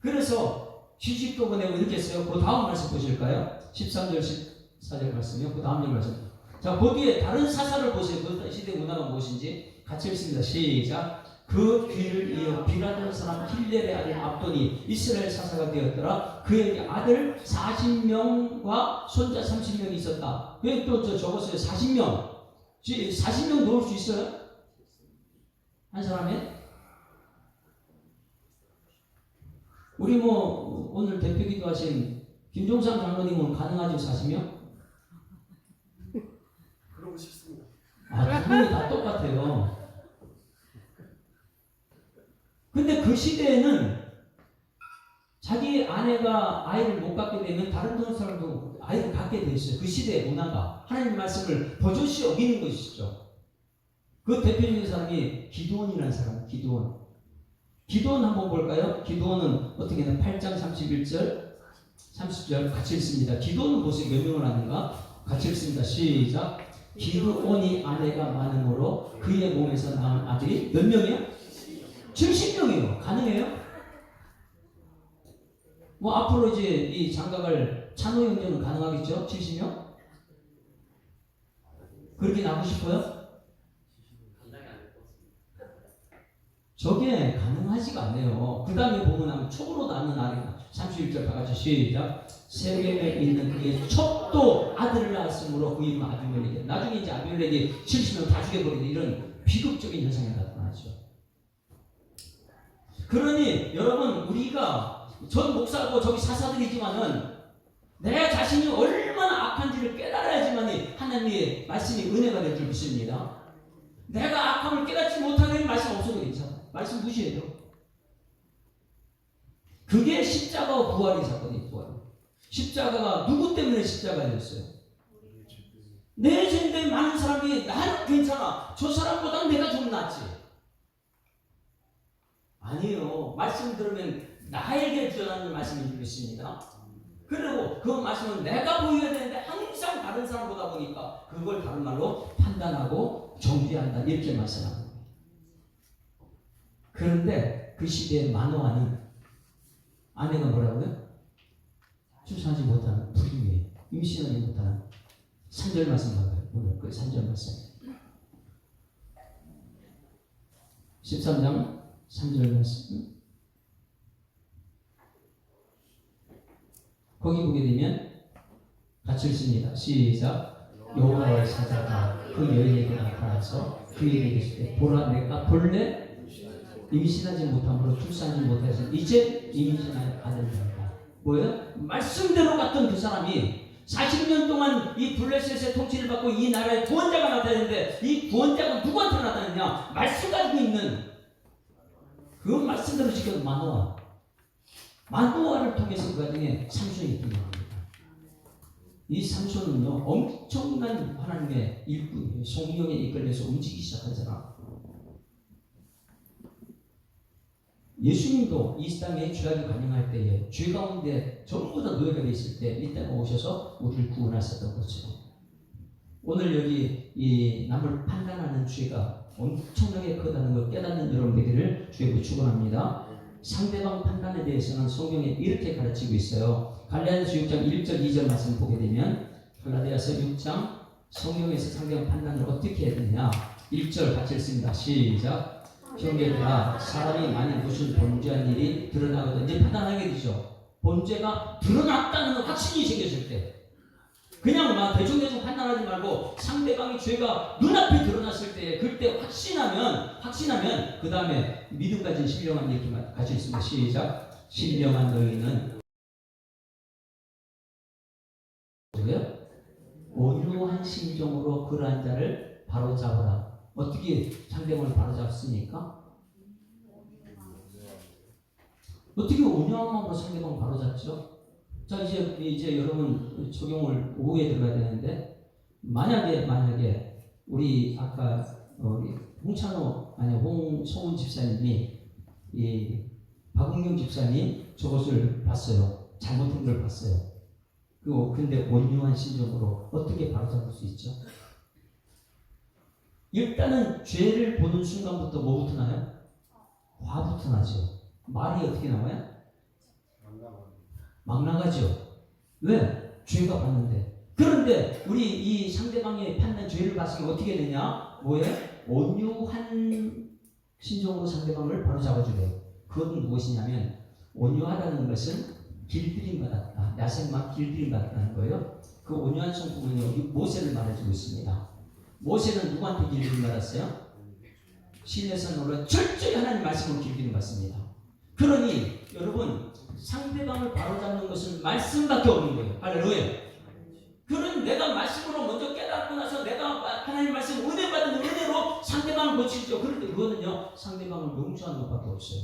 그래서 시집도 보내고 이렇게 했어요. 그 다음 말씀 보실까요? 13절 14절 말씀이요. 그 다음 절 말씀. 자, 그 뒤에 다른 사사를 보세요. 그 시대 문화가 무엇인지 같이 읽습니다. 시작. 그 뒤를 이어 비라던 사람 힐렐의 아들 압돈이 이스라엘 사사가 되었더라. 그에게 아들 40명과 손자 30명이 있었다. 왜 또 적었어요? 40명. 40명 넣을 수 있어요? 한 사람에? 우리 오늘 대표기도 하신 김종상 장로님은 가능하죠? 40명? 그러고 싶습니다. 두 분이 다 똑같아요. 근데 그 시대에는 자기 아내가 아이를 못 갖게 되면 다른 사람도 아이를 갖게 돼 있어요. 그 시대의 문화가. 하나님 말씀을 버젓이 어기는 것이죠. 그 대표적인 사람이 기드온이라는 사람, 기드온. 기드온 한번 볼까요? 기드온은 어떻게 되나 8장 31절, 30절 같이 읽습니다. 기드온은 보세요. 몇 명을 아는가? 같이 읽습니다. 시작. 기드온이 아내가 많음으로 그의 몸에서 낳은 아들이 몇 명이요? 70명이요. 가능해요? 뭐 앞으로 이제 이 장가갈 찬호 형제는 가능하겠죠? 70명? 그렇게 낳고 싶어요? 저게 가능하지가 않네요. 그 다음에 보면 촉으로 낳는 아이 31절 다 같이 시작. 세겜에 있는 그의 촉도 아들을 낳았으므로 그 이름은 아비멜렉이. 나중에 이제 아비멜렉이 70명 다 죽여버리는 이런 비극적인 현상이 나타나죠. 그러니 여러분 우리가 전 목사고 저기 사사들이지만은 내 자신이 얼마나 악한지를 깨달아야지만이 하나님의 말씀이 은혜가 될 줄 믿습니다. 내가 악함을 깨닫지 못하는 말씀 없어도 괜찮아. 말씀 무시해요. 그게 십자가와 부활의 사건이 부활. 십자가가 누구 때문에 십자가가 됐어요? 내 죄인데 많은 사람이 나는 괜찮아. 저 사람보다 내가 좀 낫지. 아니에요. 말씀 들으면 나에게 전하는 말씀인 줄 믿습니다. 그리고 그 말씀은 내가 보여야 되는데 항상 다른 사람 보다 보니까 그걸 다른 말로 판단하고 정죄한다. 이렇게 말씀합니다. 그런데 그 시대에 만호하니 아내가 뭐라고요? 출산하지 못하는 불임이에요. 임신하지 못하는 3절 말씀 봐봐요. 오늘 그 3절 말씀 13장 3절 말씀 거기 보게 되면 같이 읽습니다. 시작. 여호와의 사자가 그 여인에게 나타나서 그에게 이르시되 보라 내가 본래 임신하지 못함으로 출산하지 못해서 이제 임신할 아들을 낳았다. 뭐예요? 말씀대로 갔던 그 사람이 40년 동안 이 블레셋의 통치를 받고 이 나라의 구원자가 나타났는데 이 구원자가 누구한테 나타났냐? 말씀 가지고 있는 그 말씀대로 지켜도 마노아를 통해서 그 과정에 삼손이 등장합니다. 이 삼손은요 엄청난 하나님의 일꾼이에요. 성령에 이끌려서 움직이기 시작한 사람. 예수님도 이 땅에 죄악이 관영할 때에 죄 가운데 전부 다 노예가 되어 있을 때 이 땅에 오셔서 우리를 구원하셨던 것처럼 오늘 여기 이 남을 판단하는 죄가 엄청나게 크다는 걸 깨닫는 여러분 되기를 주의 축원합니다. 상대방 판단에 대해서는 성경에 이렇게 가르치고 있어요. 갈라디아서 6장 1절 2절 말씀 보게 되면 갈라디아서 6장 성경에서 상대방 판단을 어떻게 해야 되느냐 1절 같이 읽습니다. 시작. 형제들아 사람이 만약 무슨 범죄한 일이 드러나거든지 판단하게 되죠. 범죄가 드러났다는 확신이 생겼을 때 그냥 막 대충 판단하지 말고 상대방의 죄가 눈앞에 드러났을 때 그때 확신하면 그 다음에 믿음 가진 신령한 이렇게 같이 있습니다. 시작. 신령한 너희는 뭐예요? 온유한 심정으로 그러한 자를 바로잡으라. 어떻게 상대방을 바로잡습니까? 어떻게 온유한 마음으로 상대방을 바로잡죠? 자 이제 여러분 적용을 오후에 들어가야 되는데 만약에 우리 아까 우리 홍성훈 집사님이 이 박은경 집사님 저것을 봤어요. 잘못한 걸 봤어요. 근데 온유한 심정으로 어떻게 바로잡을 수 있죠? 일단은 죄를 보는 순간부터 뭐부터 나요? 화부터 나죠. 말이 어떻게 나와요? 막 나가죠. 왜? 죄가 봤는데. 그런데 우리 이 상대방의 판단 죄를 봤으면 어떻게 되냐? 뭐예요? 온유한 심정으로 상대방을 바로 잡아주래요. 그것은 무엇이냐면 온유하다는 것은 길들임 받았다. 야생만 길들임 받았다는 거예요. 그 온유한 성품은 여기 모세를 말해주고 있습니다. 모세는 누구한테 길들임 받았어요? 신에서 놀라 철저히 하나님 말씀으로 길들임 받습니다. 그러니 여러분 상대방을 바로잡는 것은 말씀밖에 없는 거예요. 할렐루야. 그런 내가 말씀으로 먼저 깨닫고 나서 내가 하나님 말씀 은혜 받은 은혜로 상대방을 고치죠. 그런데 그거는요 상대방을 용서하는 것밖에 없어요.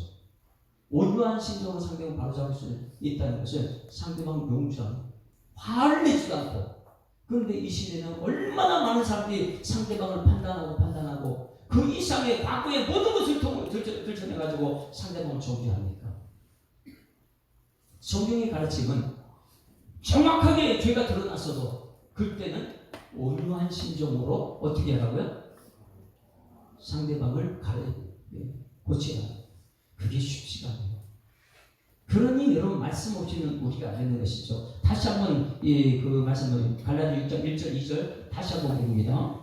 온유한 심정으로 상대방을 바로잡을 수 있다는 것은 상대방을 용서하는 화를 내지도 않고 그런데 이 시대는 얼마나 많은 사람들이 상대방을 판단하고 그 이상의 과거의 모든 것을 들춰내가지고 상대방을 정죄합니까? 성경의 가르침은 정확하게 죄가 드러났어도 그때는 온유한 심정으로 어떻게 하라고요? 상대방을 고치라. 그게 쉽지가 않아요. 그러니 여러분 말씀 없이는 우리가 안 되는 것이죠. 다시 한번 그 말씀을 갈라디아 6장 1절 2절 다시 한번 봅니다.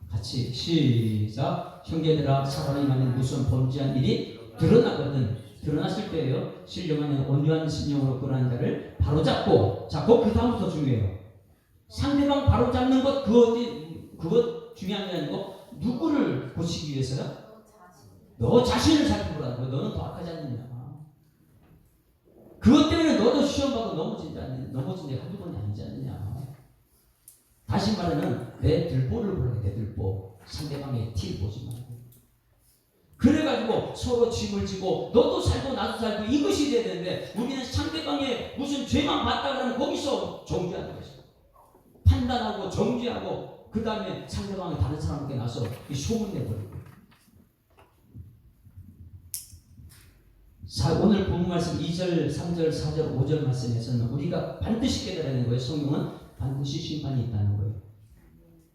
같이 시작. 형제들아 사람이 만든 무슨 범죄한 일이 드러나거든. 드러났을 때예요. 신령한 온유한 심령으로 그러한 자를 바로잡고 자, 그 다음부터 중요해요. 상대방 바로잡는 것 그것 중요한 게 아니고 누구를 고치기 위해서요? 너 자신을 살펴보라는 거야. 너는 더 악하지 않느냐. 그것 때문에 너도 시험받고 넘어진 게 한두 번이 아니지 않느냐. 다시 말하면 내 들보를 보라. 내 들보. 상대방의 티를 보지 말고. 그래가지고 서로 짐을 지고 너도 살고 나도 살고 이것이 돼야 되는데 우리는 상대방의 무슨 죄만 봤다 그러면 거기서 정죄하는 것이죠. 판단하고 정죄하고 그 다음에 상대방이 다른 사람에게 나서 이 소문내버리고. 오늘 본문 말씀 2절, 3절, 4절, 5절 말씀에서는 우리가 반드시 깨달아야 하는 거예요. 성경은 반드시 심판이 있다는 거예요.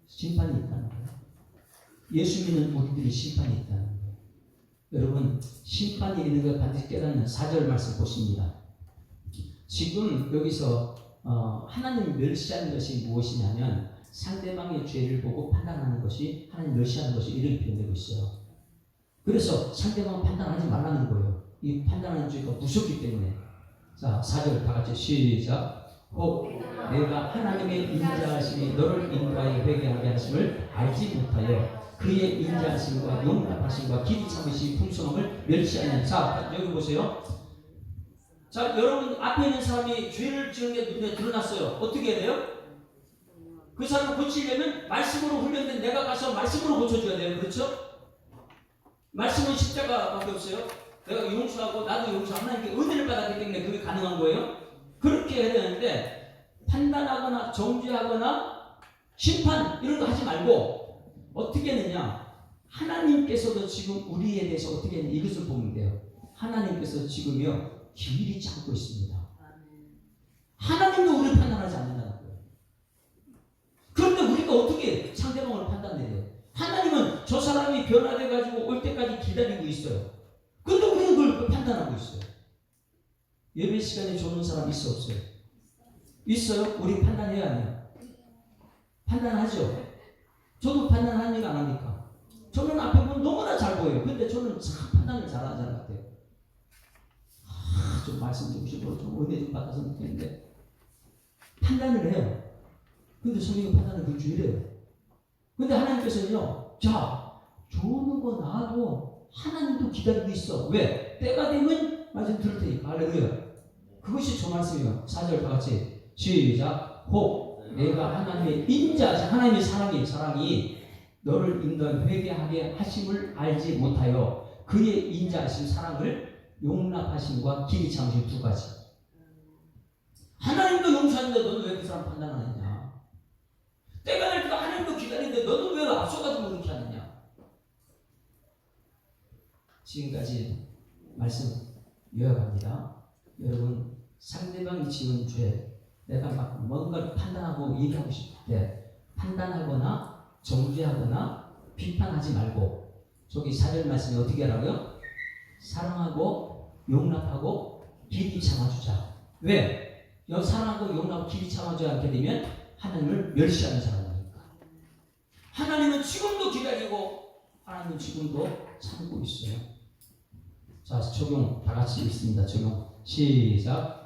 심판이 있다는 거예요. 예수 믿는 우리들이 심판이 있다는 거예요. 여러분 심판이 있는 걸 반드시 깨닫는 4절 말씀 보십니다. 지금 여기서 하나님 멸시하는 것이 무엇이냐면 상대방의 죄를 보고 판단하는 것이 하나님 멸시하는 것이 이렇게 표현되고 있어요. 그래서 상대방 판단하지 말라는 거예요. 이 판단하는 죄가 무섭기 때문에. 자, 4절 다 같이 시작. 혹 내가 하나님의 인자하심이 너를 인도하여 회개하게 하심을 알지 못하여 그의 인자하심과 용납하심과 길이 참으시 풍성함을 멸시하는. 자, 여기 보세요. 자, 여러분 앞에 있는 사람이 죄를 지은 게 눈에 드러났어요. 어떻게 해야 돼요? 그 사람을 고치려면 말씀으로 훈련된 내가 가서 말씀으로 고쳐줘야 돼요. 그렇죠? 말씀은 십자가밖에 없어요. 내가 용서하고 나도 용서하고 하나님께 은혜를 받았기 때문에 그게 가능한 거예요. 그렇게 해야 되는데 판단하거나 정죄하거나 심판 이런 거 하지 말고 어떻게 했느냐. 하나님께서도 지금 우리에 대해서 어떻게 했느냐 이것을 보면 돼요. 하나님께서 지금요 길이 참고 있습니다. 하나님도 우리를 판단하지 않는다는 거예요. 그런데 우리가 어떻게 상대방을 판단해요? 하나님은 저 사람이 변화돼가지고 올 때까지 기다리고 있어요. 그런데 우리는 그걸 판단하고 있어요. 예배 시간에 좋은 사람 있어 없어요? 있어요? 우리 판단해야 해요. 판단하죠? 저도 판단하는 일 안 합니까? 저는 앞에 보면 너무나 잘 보여요. 근데 저는 참 판단을 잘하는 사람 같아요. 좀 말씀 좀 주시고 좀 은혜 좀 받았으면 좋겠는데 판단을 해요. 근데 성경의 판단은 그 주의래요. 근데 하나님께서는요, 자, 좋은 거 나도 하나님도 기다리고 있어. 왜? 때가 되면 말씀 들을 테니까. 할렐루야. 그것이 저 말씀이에요. 4절 다 같이 시작. 혹 내가 하나님의 인자하신 하나님의 사랑이 너를 인도한 회개하게 하심을 알지 못하여 그의 인자하신 사랑을 용납하심과 길이 참으심 두 가지. 하나님도 용서하는데 너는 왜 그 사람 판단하느냐? 때가 될 때 하나님도 기다리는데 너는 왜 앞서가지고 그렇게 하느냐? 지금까지 말씀 요약합니다. 여러분 상대방이 지은 죄 내가 막 뭔가를 판단하고 얘기하고 싶을 때 판단하거나 정죄하거나 비판하지 말고 저기 4절 말씀이 어떻게 하라고요? 사랑하고 용납하고 길이 참아주자. 왜? 사랑하고 용납하고 길이 참아주지 않게 되면 하나님을 멸시하는 사람이니까. 하나님은 지금도 기다리고 하나님은 지금도 참고 있어요. 자, 적용 다 같이 읽습니다. 적용 시작.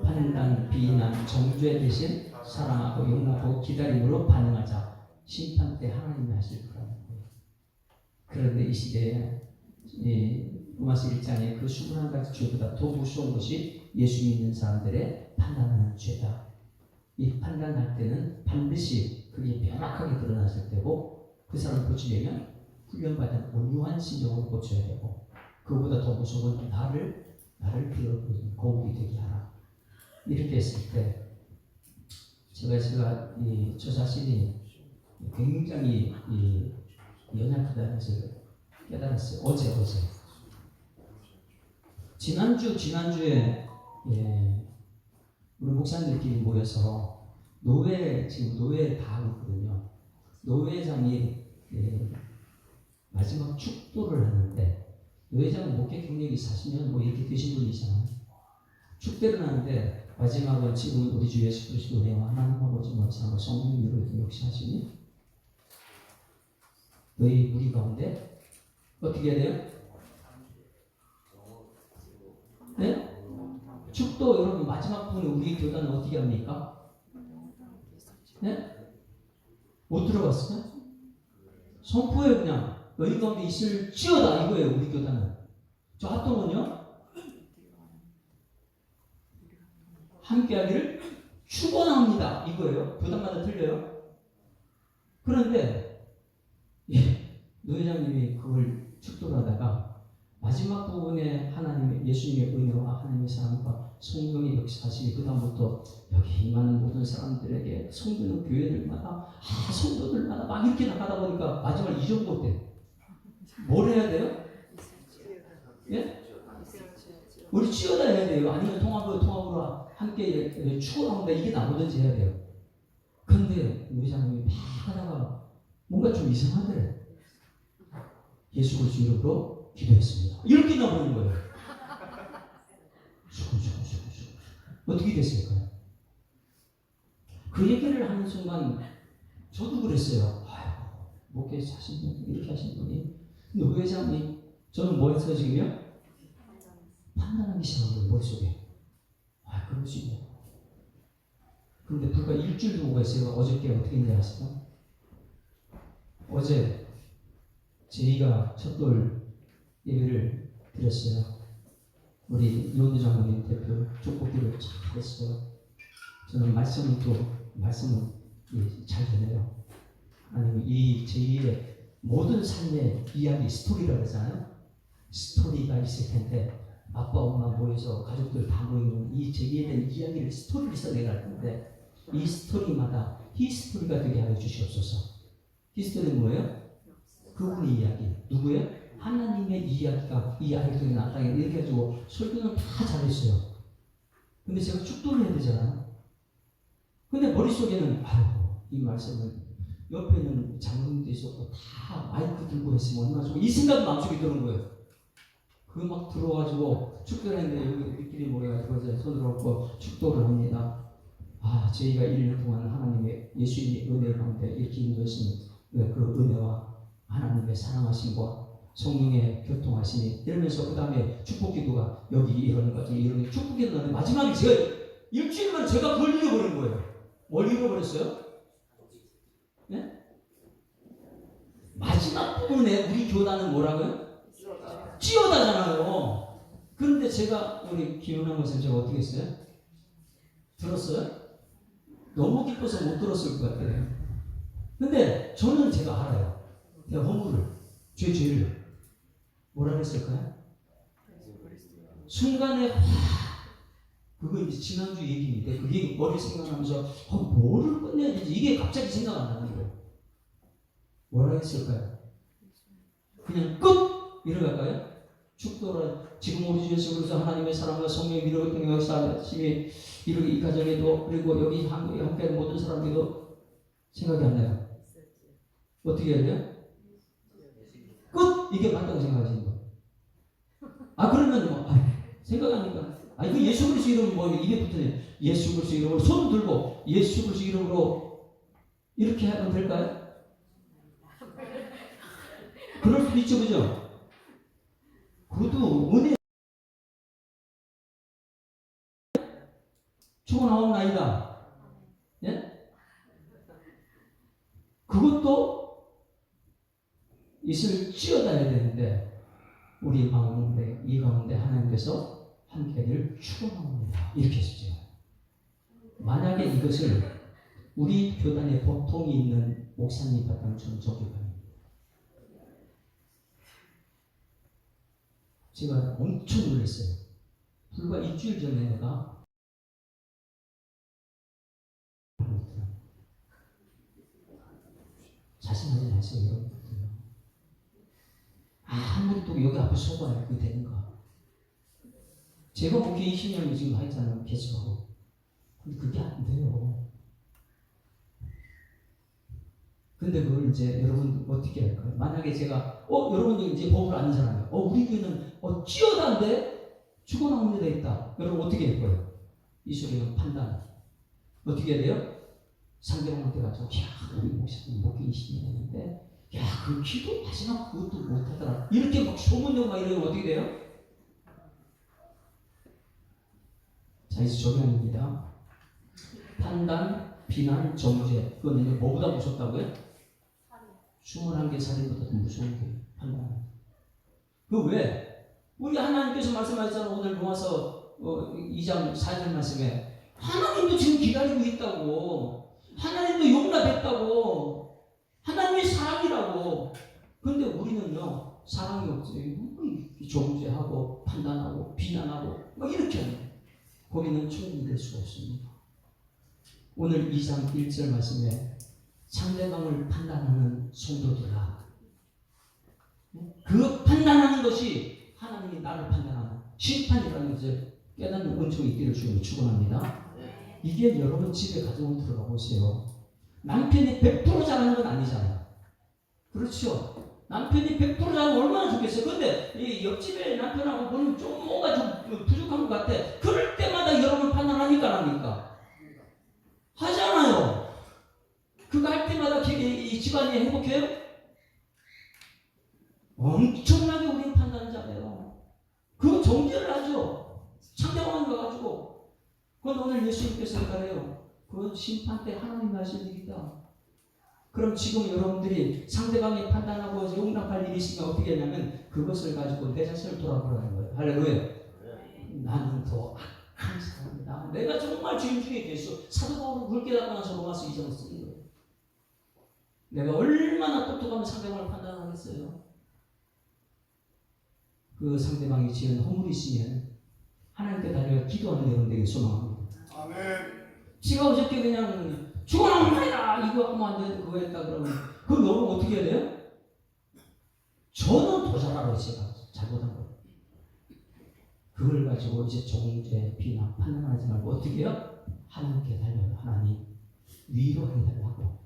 판단, 비난, 정죄 대신 사랑하고 용납하고 기다림으로 반응하자. 심판 때 하나님이 하실 거라는 거예요. 그런데 이 시대에 로마서 1장에 그 21가지 죄보다 더 무서운 것이 예수 믿는 사람들의 판단하는 죄다. 이 판단할 때는 반드시 그게 명확하게 드러났을 때고 그 사람을 고치려면 훈련받은 온유한 심정으로 고쳐야 되고 그보다 더 무서운 건 나를 빌어보는 거울이 되게 하라. 이렇게 했을 때 제가 저 자신이 굉장히 연약하다는 것을 깨달았어요. 어제. 지난주에 우리 목사님들끼리 모여서 지금 노회 다 하고 있거든요. 노회장이 마지막 축도를 하는데, 노회장은 목회 경력이 40년 뭐 이렇게 되신 분이잖아요. 축대를 하는데 마지막은 지금 우리 주 예수 그리스도 은혜와 하나님하고 지금 원수하고 성령님으로 역시 하시니 너희 우리 가운데 어떻게 해야 돼요? 네? 축도 여러분 마지막 부분에 우리 교단은 어떻게 합니까? 네? 못 들어봤어요? 선포해 그냥 너희 가운데 있을지어다 이거예요. 우리 교단은. 저 합동은요? 함께하기를 축원합니다 이거예요. 교단마다 틀려요. 그런데 노 회장님이 그걸 축도를 하다가 마지막 부분에 하나님의 예수님의 은혜와 하나님의 사랑과 성령의 역사하시기 그다음부터 여기 임하는 모든 사람들에게 성도는 교회들마다 성도들마다 막 이렇게 나가다 보니까 마지막 이 정도 때 뭘 해야 돼요? 예? 우리 찌어다 해야 돼요. 아니면 통합으로 함께 추구합니다. 이게 나오든지 해야 돼요. 그런데 의장님이 막 하다가 뭔가 좀 이상하더래. 예수 그리스도 이름으로 기도했습니다. 이렇게 나오는 거예요. 어떻게 됐을까요? 그 얘기를 하는 순간 저도 그랬어요. 목회 40년 이렇게 하신 분이 근데 회장님 저는 뭐 했어요 지금요? 판단하기 시작한 거예요 머릿속에. 그럴 수 있네. 그런데 불과 일주일도 못 갔어요. 어저께 어떻게 했는지 아세요? 어제 제이가 첫돌 예배를 드렸어요. 우리 이원주 장로님 대표 축복기를 잘했어요. 저는 말씀은 잘 되네요. 아니면 이 제2의 모든 삶의 이야기 스토리라고 하잖아요. 스토리가 있을 텐데 아빠 엄마 모여서 가족들 다 모이면 이 제2에 대한 이야기를 스토리를 써내갈 텐데 이 스토리마다 히스토리가 되게 하여 주시옵소서. 히스토리는 뭐예요? 그분의 이야기. 누구예요? 하나님의 이야기가 이 아이를 통해 나타나게 이렇게 해가지고 설교는 다 잘했어요. 근데 제가 축도를 해야 되잖아요. 근데 머릿속에는 이 말씀을 옆에 있는 장로님도 있었고 다 마이크 들고 했으면 얼마나 좋고 이 생각이 마음속에 드는 거예요. 그 막 들어가지고 축도를 했는데 여기 우리끼리 모여가지고 손을 얹고 축도를 합니다. 저희가 1년 동안 하나님의 예수님의 은혜 가운데 이렇게 인도했으니 그 은혜와 하나님의 사랑하심과 성령의 교통하심이 이러면서 그 다음에 축복기도가 여기 이러는 거죠. 이러는 축복기도는 마지막에 제가 일주일 만에 제가 그걸 잃어버린 거예요. 뭘 잃어버렸어요? 네? 마지막 부분에 우리 교단은 뭐라고요? 찌어다잖아요. 그런데 제가 우리 김은환 목사님 제가 어떻게 했어요? 들었어요? 너무 기뻐서 못 들었을 것 같아요. 근데 저는 제가 알아요. 내가 허물을 죄를 뭐라 그랬을까요? 순간에 그거 이제 지난주 얘기인데 그게 머리 생각하면서 뭐를 끝내야 되지? 이게 갑자기 생각 안 나는 거예요. 뭐라 했을까요? 그냥 끝! 이러갈까요? 축도를 지금 우리 주 예수 그리스도 하나님의 사랑과 성령의 믿음을 통해 역사하심이 이렇게 이 가정에도 그리고 여기 함께하는 모든 사람들도 생각이 안 나요. 어떻게 해야 돼요? 끝! 이게 맞다고 생각하시는 거예요. 그러면 생각하니까 이거 예수 그리스도 이름 입에 붙으네. 예수 그리스도 이름으로 손 들고 예수 그리스도 이름으로 이렇게 하면 될까요? 그럴 수도 있죠, 그죠? 그것도 은혜 축원하옵나이다. 예? 그것도 있을지어다야 되는데 우리 가운데 이 가운데 하나님께서 함께하기를 축원합니다. 이렇게 했죠. 만약에 이것을 우리 교단에 보통이 있는 목사님 같다면 저는 저교단입니다. 제가 엄청 놀랐어요. 불과 일주일 전에 내가 자신하지 마세요, 여러분들. 아무리 또 여기 앞에 서봐야 그게 되는가? 제가 목회 20년을 지금 하잖아요, 계속. 근데 그게 안 돼요. 근데 그걸 이제 여러분 어떻게 할까요? 만약에 제가 여러분도 이제 법을 아는 사람이에요. 우리 교회는 찌어다인데 죽어나온 데가 있다. 여러분 어떻게 할 거예요? 이 소리는 판단. 어떻게 해야 돼요? 상대방한테 가서 우리 목사님 목회 20년 했는데 그 기도 마지막 그것도 못하더라. 이렇게 막 소문내고 막 이러면 어떻게 돼요? 자, 이제 적용입니다. 판단, 비난, 정죄. 그건 이제 뭐보다 무섭다고요? 21개 살인보다 더 무서운 게 판단. 그 왜? 우리 하나님께서 말씀하셨잖아요. 오늘 로마서 2장 4절 말씀에 하나님도 지금 기다리고 있다고. 하나님도 용납했다고. 하나님의 사랑이라고. 근데 우리는요, 사랑이 없어요. 정죄하고 판단하고 비난하고 막 이렇게 하는. 거기는 충분히 될 수가 없습니다. 오늘 2장 1절 말씀에 상대방을 판단하는 성도들아, 그 판단하는 것이 하나님이 나를 판단하는 심판이라는 것을 깨닫는 은총이 있기를 주님을 축원합니다. 이게 여러분 집에 가정을 들어가 보세요. 남편이 100% 잘하는 건 아니잖아요. 그렇죠? 남편이 100% 잘하면 얼마나 좋겠어요. 근데 이 옆집에 남편하고 보면 좀 뭔가 좀 부족한 것 같아. 그럴 때마다 여러분 판단하니까 합니까? 하잖아요. 그거 할 때마다 이 집안이 행복해요? 엄청나게 우리는 판단을 잘해요. 그거 정죄를 하죠. 상대방을 가가지고. 그건 오늘 예수님께서 말해요. 그건 심판 때 하나님 하실 일이다. 그럼 지금 여러분들이 상대방이 판단하고 용납할 일이 있으면 어떻게 하냐면 그것을 가지고 내 자신을 돌아보라는 거예요. 할렐루야. 나는 더 악한 사람이다. 내가 정말 죄인 중에 계속 사도 바울은 그걸 깨닫고 나서 로마서 2장을 쓰는 거예요. 내가 얼마나 똑똑하면 상대방을 판단하겠어요. 그 상대방이 지은 허물이 있으면 하나님께 달려 기도하는 여러분들에게 소망합니다. 아멘. 지가 어저께 그냥 죽어나면 말이다 이거 하면 안 되는데 그거 했다 그러면 그럼 여러분 어떻게 해야 돼요? 저는 더 잘알아요. 제가 잘못한 거. 그걸 가지고 이제 정죄, 비난, 판단하지 말고 어떻게 해요? 하나님께 달려요. 하나님 위로해달라고.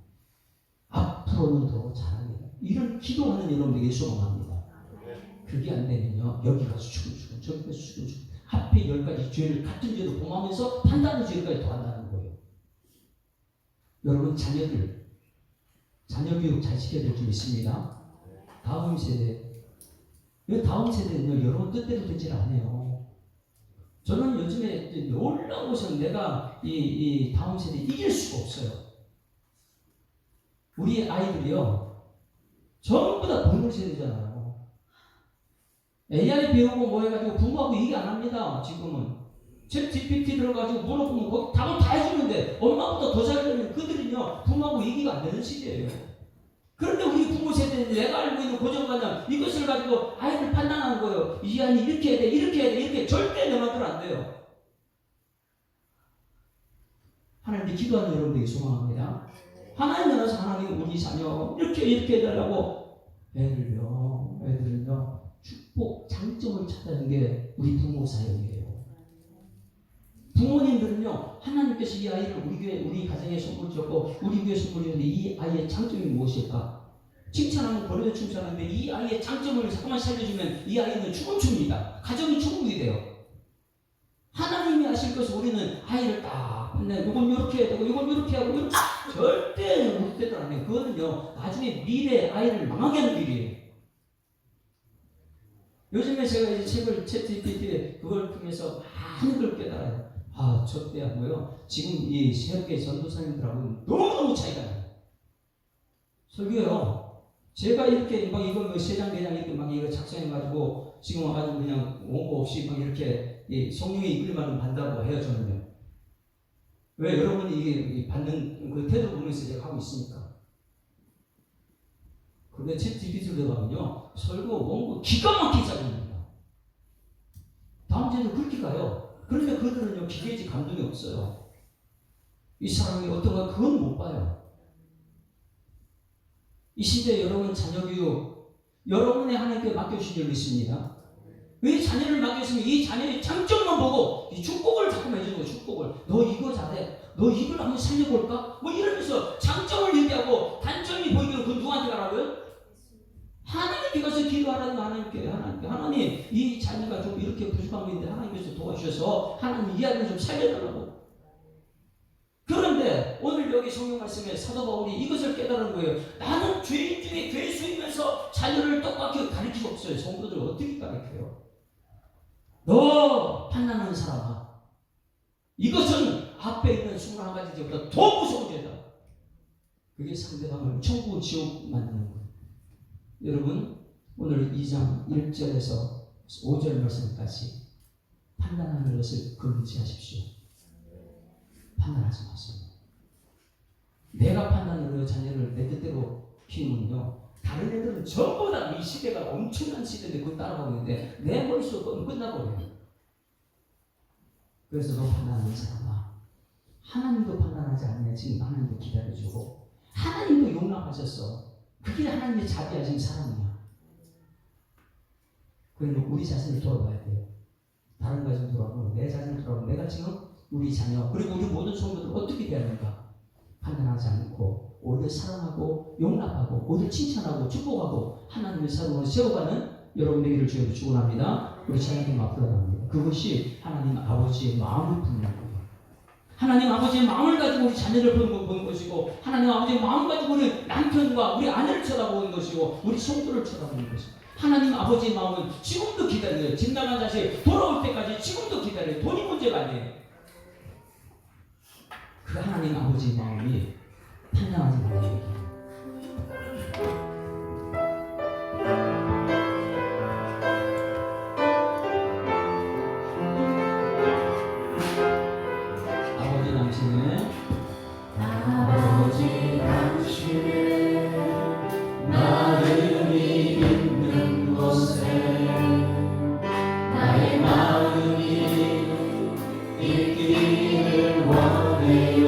앞으로는 더 잘하게. 이런 기도하는 여러분들에게 소망합니다. 그게 안 되면요. 여기 가서 죽고 저기 가서 죽고 하필 10가지 죄를 같은 죄로 범하면서 판단의 죄까지 더한다는 거예요. 여러분 자녀 교육 잘 시켜야 될 줄 믿습니다. 다음 세대. 이 다음 세대는요. 여러분 뜻대로 되질 않아요. 저는 요즘에 놀라운 것은 내가 이 다음 세대 이길 수가 없어요. 우리 아이들이요. 전부 다 동물 세대잖아요. AI 배우고 뭐 해가지고 부모하고 얘기 안 합니다. 지금은. 챗 GPT 들어가지고 물어보면 거기 답을 다 해주는데 엄마보다 더 잘하면 그들은요. 부모하고 얘기가 안 되는 시대예요. 그런데 우리 부모 세대는 내가 알고 있는 고정관념 이것을 가지고 아이를 판단하는 거예요. 이 아이 이렇게 해야 돼, 이렇게 해야 돼, 이렇게 절대 내 맘대로 안 돼요. 하나님께 기도하는 여러분들에게 소망합니다. 하나님 나라에서 하나님 우리 자녀 이렇게 해달라고 애들은요 축복 장점을 찾아내는 게 우리 부모 사역이에요. 부모님들은요 하나님께서 이 아이를 우리 가정에 선물 줬고 우리 교회 선물 줬는데 이 아이의 장점이 무엇일까? 칭찬하면 버려도 칭찬하는데 이 아이의 장점을 잠깐만 살려주면 이 아이는 축복줍니다. 가정이 축복이 돼요. 하나님이 하실 것을 우리는 아이를 딱 이건 이렇게 해야 되고 이건 이렇게 하고 이렇게 절대 우리 때도 안 해요. 그거는요 나중에 미래 아이를 망하게 하는 일이에요. 요즘에 제가 이제 책을 챗GPT 그걸 통해서 많은 걸 깨달아요. 저 때하고요 지금 이 새롭게 전도사님들하고 너무너무 차이가 나요. 설교요. 제가 이렇게 막 이거 뭐 세장 대장 이렇게 막 이거 작성해가지고 지금 와가지고 그냥 원고 없이 막 이렇게 성령의 이끌림만 받는다고 해요 저는요. 왜 여러분이 이게 받는 그 태도 보면서 제가 하고 있으니까. 근데 챗GPT를 들어가면요 설교 원고 기가 막히게 짜집니다. 다음 주에도 그렇게 가요. 그런데 그들은요 기계지 감동이 없어요. 이 사람이 어떤가 그건 못 봐요. 이 시대 여러분 자녀 교육 여러분의 하나님께 맡겨주신 줄 믿습니다. 이 자녀를 맡겼으면 이 자녀의 장점만 보고 이 축복을 자꾸 해주는 거예요. 축복을. 너 이거 잘해. 너 이걸 한번 살려볼까? 뭐 이러면서 장점을 얘기하고 단점이 보이기로 그 누구한테 가라고요? 하나님께 가서 기도하라는 하나님께 하나님 이 자녀가 좀 이렇게 부족한 거 있는데 하나님께서 도와주셔서 하나님 이 아이를 좀 살려달라고. 그런데 오늘 여기 성경 말씀에 사도 바울이 이것을 깨달은 거예요. 나는 죄인 중에 괴수이면서 자녀를 똑같이 가르칠 수 없어요. 성도들 어떻게 가르쳐요? 너 판단하는 사람아, 이것은 앞에 있는 21가지 죄보다 더 무서운 죄다. 그게 상대방을 천국 지옥 만드는 거예요. 여러분 오늘 2장 1절에서 5절 말씀까지 판단하는 것을 금지하십시오. 판단하지 마세요. 내가 판단으로 자녀를 내 뜻대로 키우면요, 다른 애들은 전부 다 이 시대가 엄청난 시대인데 그걸 따라가고 있는데 내 머릿속은 끝나버려요. 그래서 너 판단하는 사람아, 하나님도 판단하지 않냐. 지금 하나님도 기다려주고 하나님도 용납하셨어. 그게 하나님의 자비하신 사랑이야. 그러면 우리 자신을 돌아봐야 돼요. 다른 가정 돌아보고 내 자신을 돌아보고 내가 지금 우리 자녀 그리고 우리 모든 성도들 어떻게 대하는가 판단하지 않고 오히려 사랑하고 용납하고 오히려 칭찬하고 축복하고 하나님의 사랑으로 세워가는 여러분에게를 주여 축원합니다. 우리 찬양팀 앞으로 나갑니다. 그것이 하나님 아버지의 마음을 품는 거예요. 하나님 아버지의 마음을 가지고 우리 자녀를 보는 것이고 하나님 아버지의 마음을 가지고 우리 남편과 우리 아내를 쳐다보는 것이고 우리 성도를 쳐다보는 것이고 하나님 아버지의 마음은 지금도 기다려요. 집 나간 자식 돌아올 때까지 지금도 기다려요. 돈이 문제가 아니에요. 그 하나님 아버지의 마음이 판단하지 말아요. 아버지 당신의 마음이 있는 곳에 나의 마음이 있기를 원해요.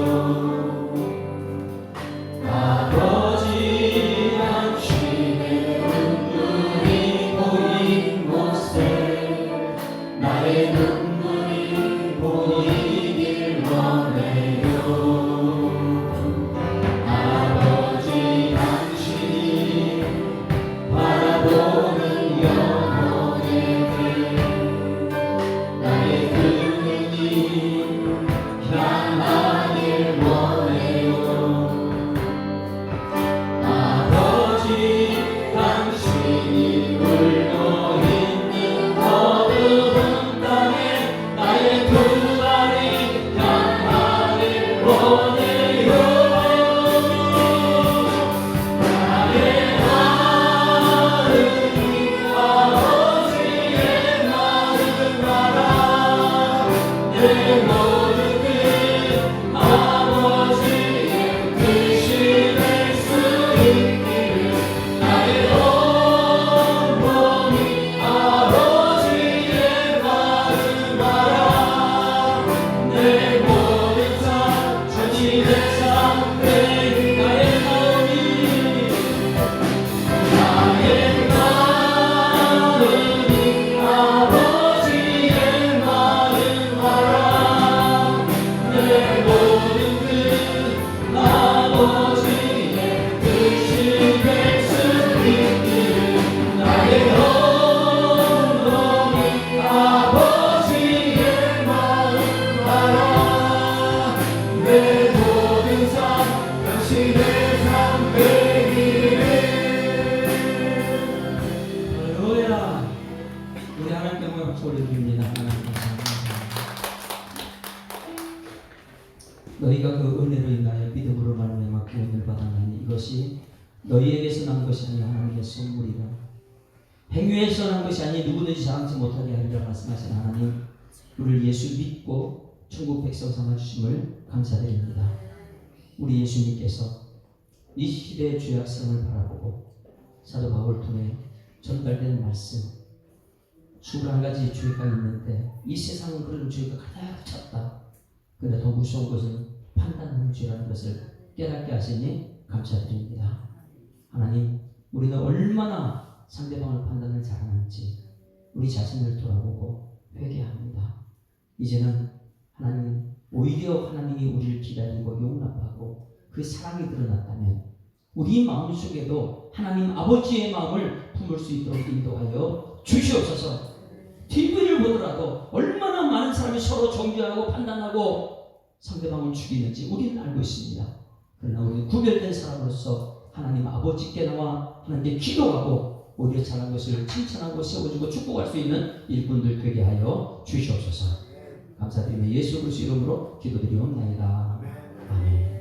아버지 당신의 눈물이 보인 곳에 나의 눈물이 보이길 원해요. 아버지 당신이 바라보는 영혼의 길 나의 그 눈이 향하길 원해요. 아버지 당신이 울고 있는 어두운 땅에 나의 두 발이 향하길 원해요. 나의 마음이 아버지의 마음 알아. 내 모든 뜻 아버지의 뜻이 될 수 있기를 나의 온몸이 아버지의 마음 알아. 내 모든 삶 전신의 삶 나의 마음이 나의 마음이 아버지의 마음 알아. 내 모든 뜻 아버지의 뜻이 될 수 있기를 나의 온몸이 아버지의 마음 알아. 내 모든 삶 당신의 삶 되기를. 할렐루야. 우리 하나님께 한번 소리 드립니다. 하나님 감사합니다. 너희가 그 은혜로 인하여 믿음으로 말미암아 구원을 받았나니 이것이 너희에게서 난 것이 아니라 하나님의 선물이라. 행위에서 난 것이 아니 누구든지 자랑치 못하게 하리라 말씀하신 하나님, 우리를 예수 믿고 천국 백성 삼아 주심을 감사드립니다. 우리 예수님께서 이 시대의 죄악성을 바라보고 사도 바울 통해 전달된 말씀 21가지 죄가 있는데 이 세상은 그런 죄가 가득 찼다. 그런데 더 무서운 것은 판단하는 죄라는 것을 깨닫게 하시니 감사드립니다. 하나님, 우리는 얼마나 상대방을 판단을 잘하는지 우리 자신을 돌아보고 회개합니다. 이제는 하나님, 오히려 하나님이 우리를 기다리고 용납하고 그 사랑이 드러났다면 우리 마음속에도 하나님 아버지의 마음을 품을 수 있도록 인도하여 주시옵소서. TV를 보더라도 얼마나 많은 사람이 서로 정죄하고 판단하고 상대방을 죽이는지 우리는 알고 있습니다. 그러나 우리는 구별된 사람으로서 하나님 아버지께 나와 하나님께 기도하고 오히려 잘한 것을 칭찬하고 세워주고 축복할 수 있는 일꾼들 되게 하여 주시옵소서. 감사드리며 예수 그리스도 이름으로 기도드리옵나이다. 아멘.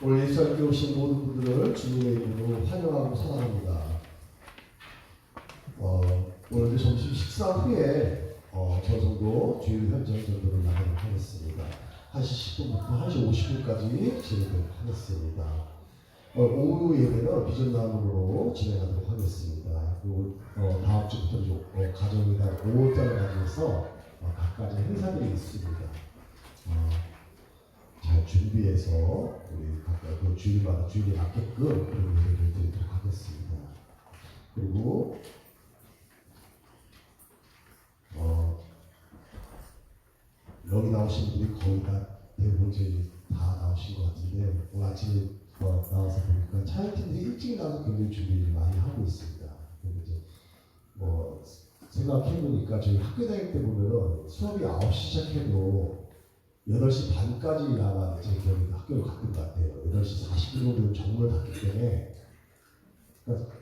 오늘 예수 함께 오신 모든 분들을 주님의 이름으로 환영하고 사랑합니다. 오늘 점심 식사 후에 저 정도 주일 현장 정도를 나가도록 하겠습니다. 1시 10분부터 1시 50분까지 진행하도록 하겠습니다. 오후 예배는 비전나눔으로 진행하도록 하겠습니다. 그리고 다음 주부터 가정이나 5월달을 맞이해서 각가지 행사들이 있습니다. 잘 준비해서 우리 각각 그 주일마다 주일에 맞게끔 그런 예배를 드리도록 하겠습니다. 그리고 여기 나오신 분이 거의 다 대부분 다 나오신 것 같은데 오늘 아침에 나와서 보니까 차이팀들이 일찍 나와서 굉장히 준비를 많이 하고 있습니다. 그리고 이제 생각해보니까 저희 학교 다닐 때 보면은 수업이 9시 시작해도 8시 반까지 아마 제 기억에 학교를 갔던 것 같아요. 8시 40분 정도는 정문을 닫기 때문에 그러니까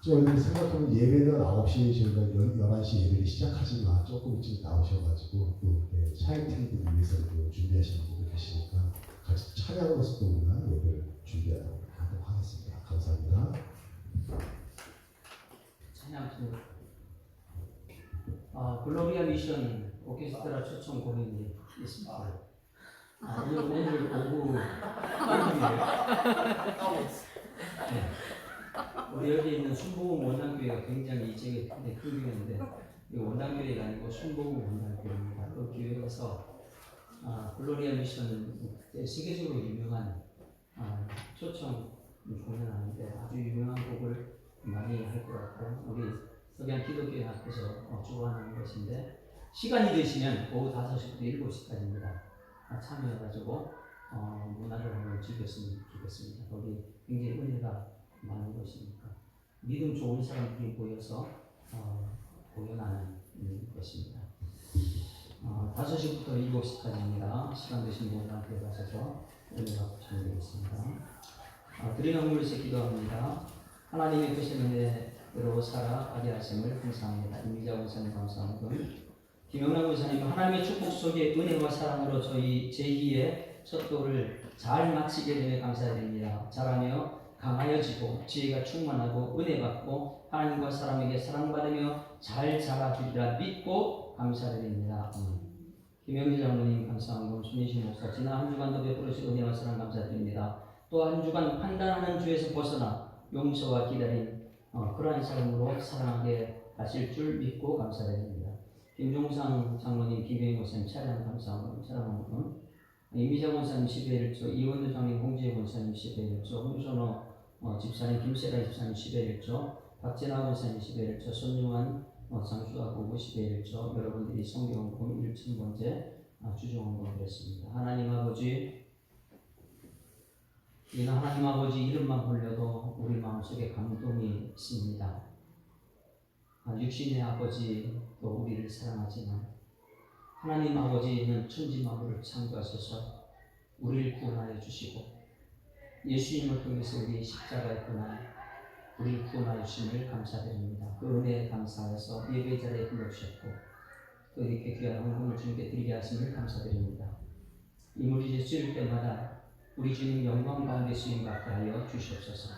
저희들 생각하면 예배는 9시에 저희가 11시 예배를 시작하지만 조금 일찍 나오셔가지고 또 차이팅들을 위해서 준비하시는 분들 계시니까 같이 찬양으로서 또 우리가 예배를 준비하도록 하겠습니다. 감사합니다. 찬양 글로리아 미션 오케스트라 초청 공연이 있습니다. 오늘 오후 네. 우리 여기 있는 순복음 원당교회가 굉장히 이쪽에 큰 교회인데 이 원당교회가 아니고 순복음 원당교회입니다. 그 교회에서 글로리아 미션 세계적으로 유명한 초청 공연하는데 아주 유명한 곡을 많이 할 것 같고 우리 석양 기독교회 앞에서 주관하는 것인데 시간이 되시면 오후 5시부터 7시까지입니다. 참여해가지고 문화를 한번 즐겼으면 좋겠습니다. 거기 굉장히 은혜가 많은 것이니까 믿음 좋은 사람들이 모여서 공연하는 것입니다. 5시부터 7시까지입니다. 시간 되신 분들한테 가셔서 은혜가 참여되겠습니다. 드리는 물에서 기도합니다. 하나님의 크신 은혜로 살아 가게 하심을 감사합니다. 임미자 원사님 감사합니다. 김영남 원사님 하나님의 축복 속에 은혜와 사랑으로 저희 제2의 첫 돌을 잘 마치게 되며 감사드립니다. 잘하며 강하여지고 지혜가 충만하고 은혜받고 하나님과 사람에게 사랑받으며 잘 자라주리라 믿고 감사드립니다. 김영희 장로님 감사합니다. 손예신 목사 지난 한 주간도 베풀으신 은혜와 사랑 감사드립니다. 또 한 주간 판단하는 주에서 벗어나 용서와 기다림 그러한 사람으로 사랑하게 하실 줄 믿고 감사드립니다. 김종상 장로님, 김영희 목사님 차량 감사합니다. 차량은 임미정 원사님 10회 1조, 이원도 장님, 홍지혜 원사님 10회 1조, 홍선호 집사님, 김세라 집사님 10회 1조, 박재나 원사님 10회 1조, 손용환 장수아 부부 10회 1조, 여러분들이 성경원금 1,000번째 주종원금 드렸습니다. 하나님 아버지, 우리는 하나님 아버지 이름만 불려도 우리 마음속에 감동이 있습니다. 육신의 아버지 또 우리를 사랑하지만 하나님 아버지는 천지 만물을 창조하셔서 우리를 구원하여 주시고 예수님을 통해서 우리 십자가에 떠나 우리를 구원하여 주심을 감사드립니다. 그 은혜에 감사해서 예배 자리에 불러주셨고 또 이렇게 귀한 헌금을 주님께 드리게 하심을 감사드립니다. 이 물이 쓰일 때마다 우리 주님 영광 가운데 쓰임 받게 하여 주시옵소서.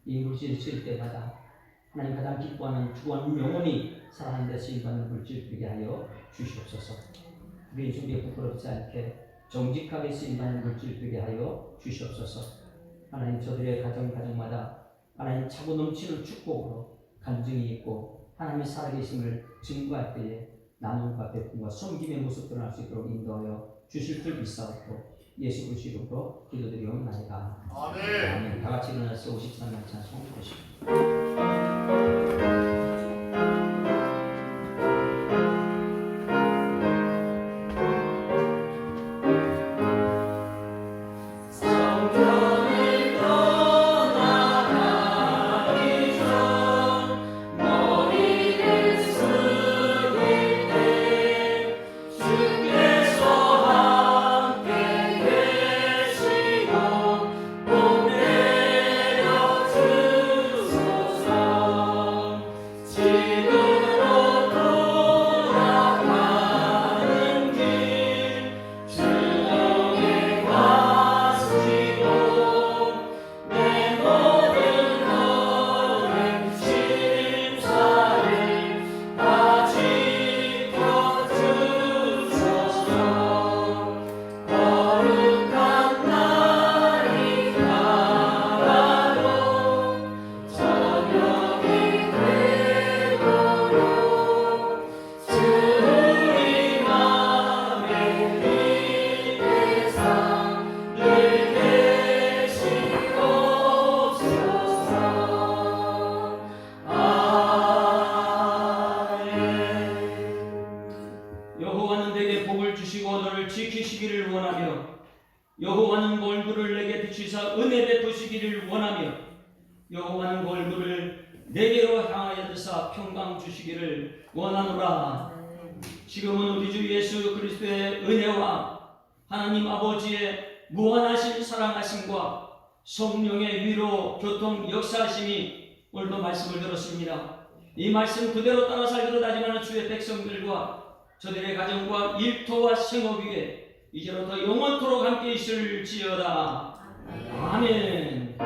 이 물질을 쓰일 때마다 하나님 가장 기뻐하는 주원 영혼이 살아가는 데 쓰임받는 물질 되게 하여 주시옵소서. 우리 주님께 부끄럽지 않게 정직하게 쓰임받는 물질 되게 하여 주시옵소서. 하나님 저들의 가정마다 하나님 차고 넘치는 축복으로 간증이 있고 하나님의 살아계심을 증거할 때에 나눔과 베품과 섬김의 모습 드러날 수 있도록 인도하여 주실 줄 믿사옵고 예수 그리스도 이름으로 기도드리옵나이다. 아멘. 다 같이 일어나서 53만 찬송 드리십시오. 여호와는 내게 복을 주시고 너를 지키시기를 원하며 여호와는 얼굴을 내게 비추사 은혜 베푸시기를 원하며 여호와는 얼굴을 내게로 향하여 드사 평강 주시기를 원하노라. 지금은 우리 주 예수 그리스도의 은혜와 하나님 아버지의 무한하신 사랑하심과 성령의 위로 교통 역사하심이 오늘도 말씀을 들었습니다. 이 말씀 그대로 따라 살기로 다짐하는 주의 백성들과 저들의 가정과 일터와 생업 위에 이제로부터 영원토록 함께 있을지어다. 아멘.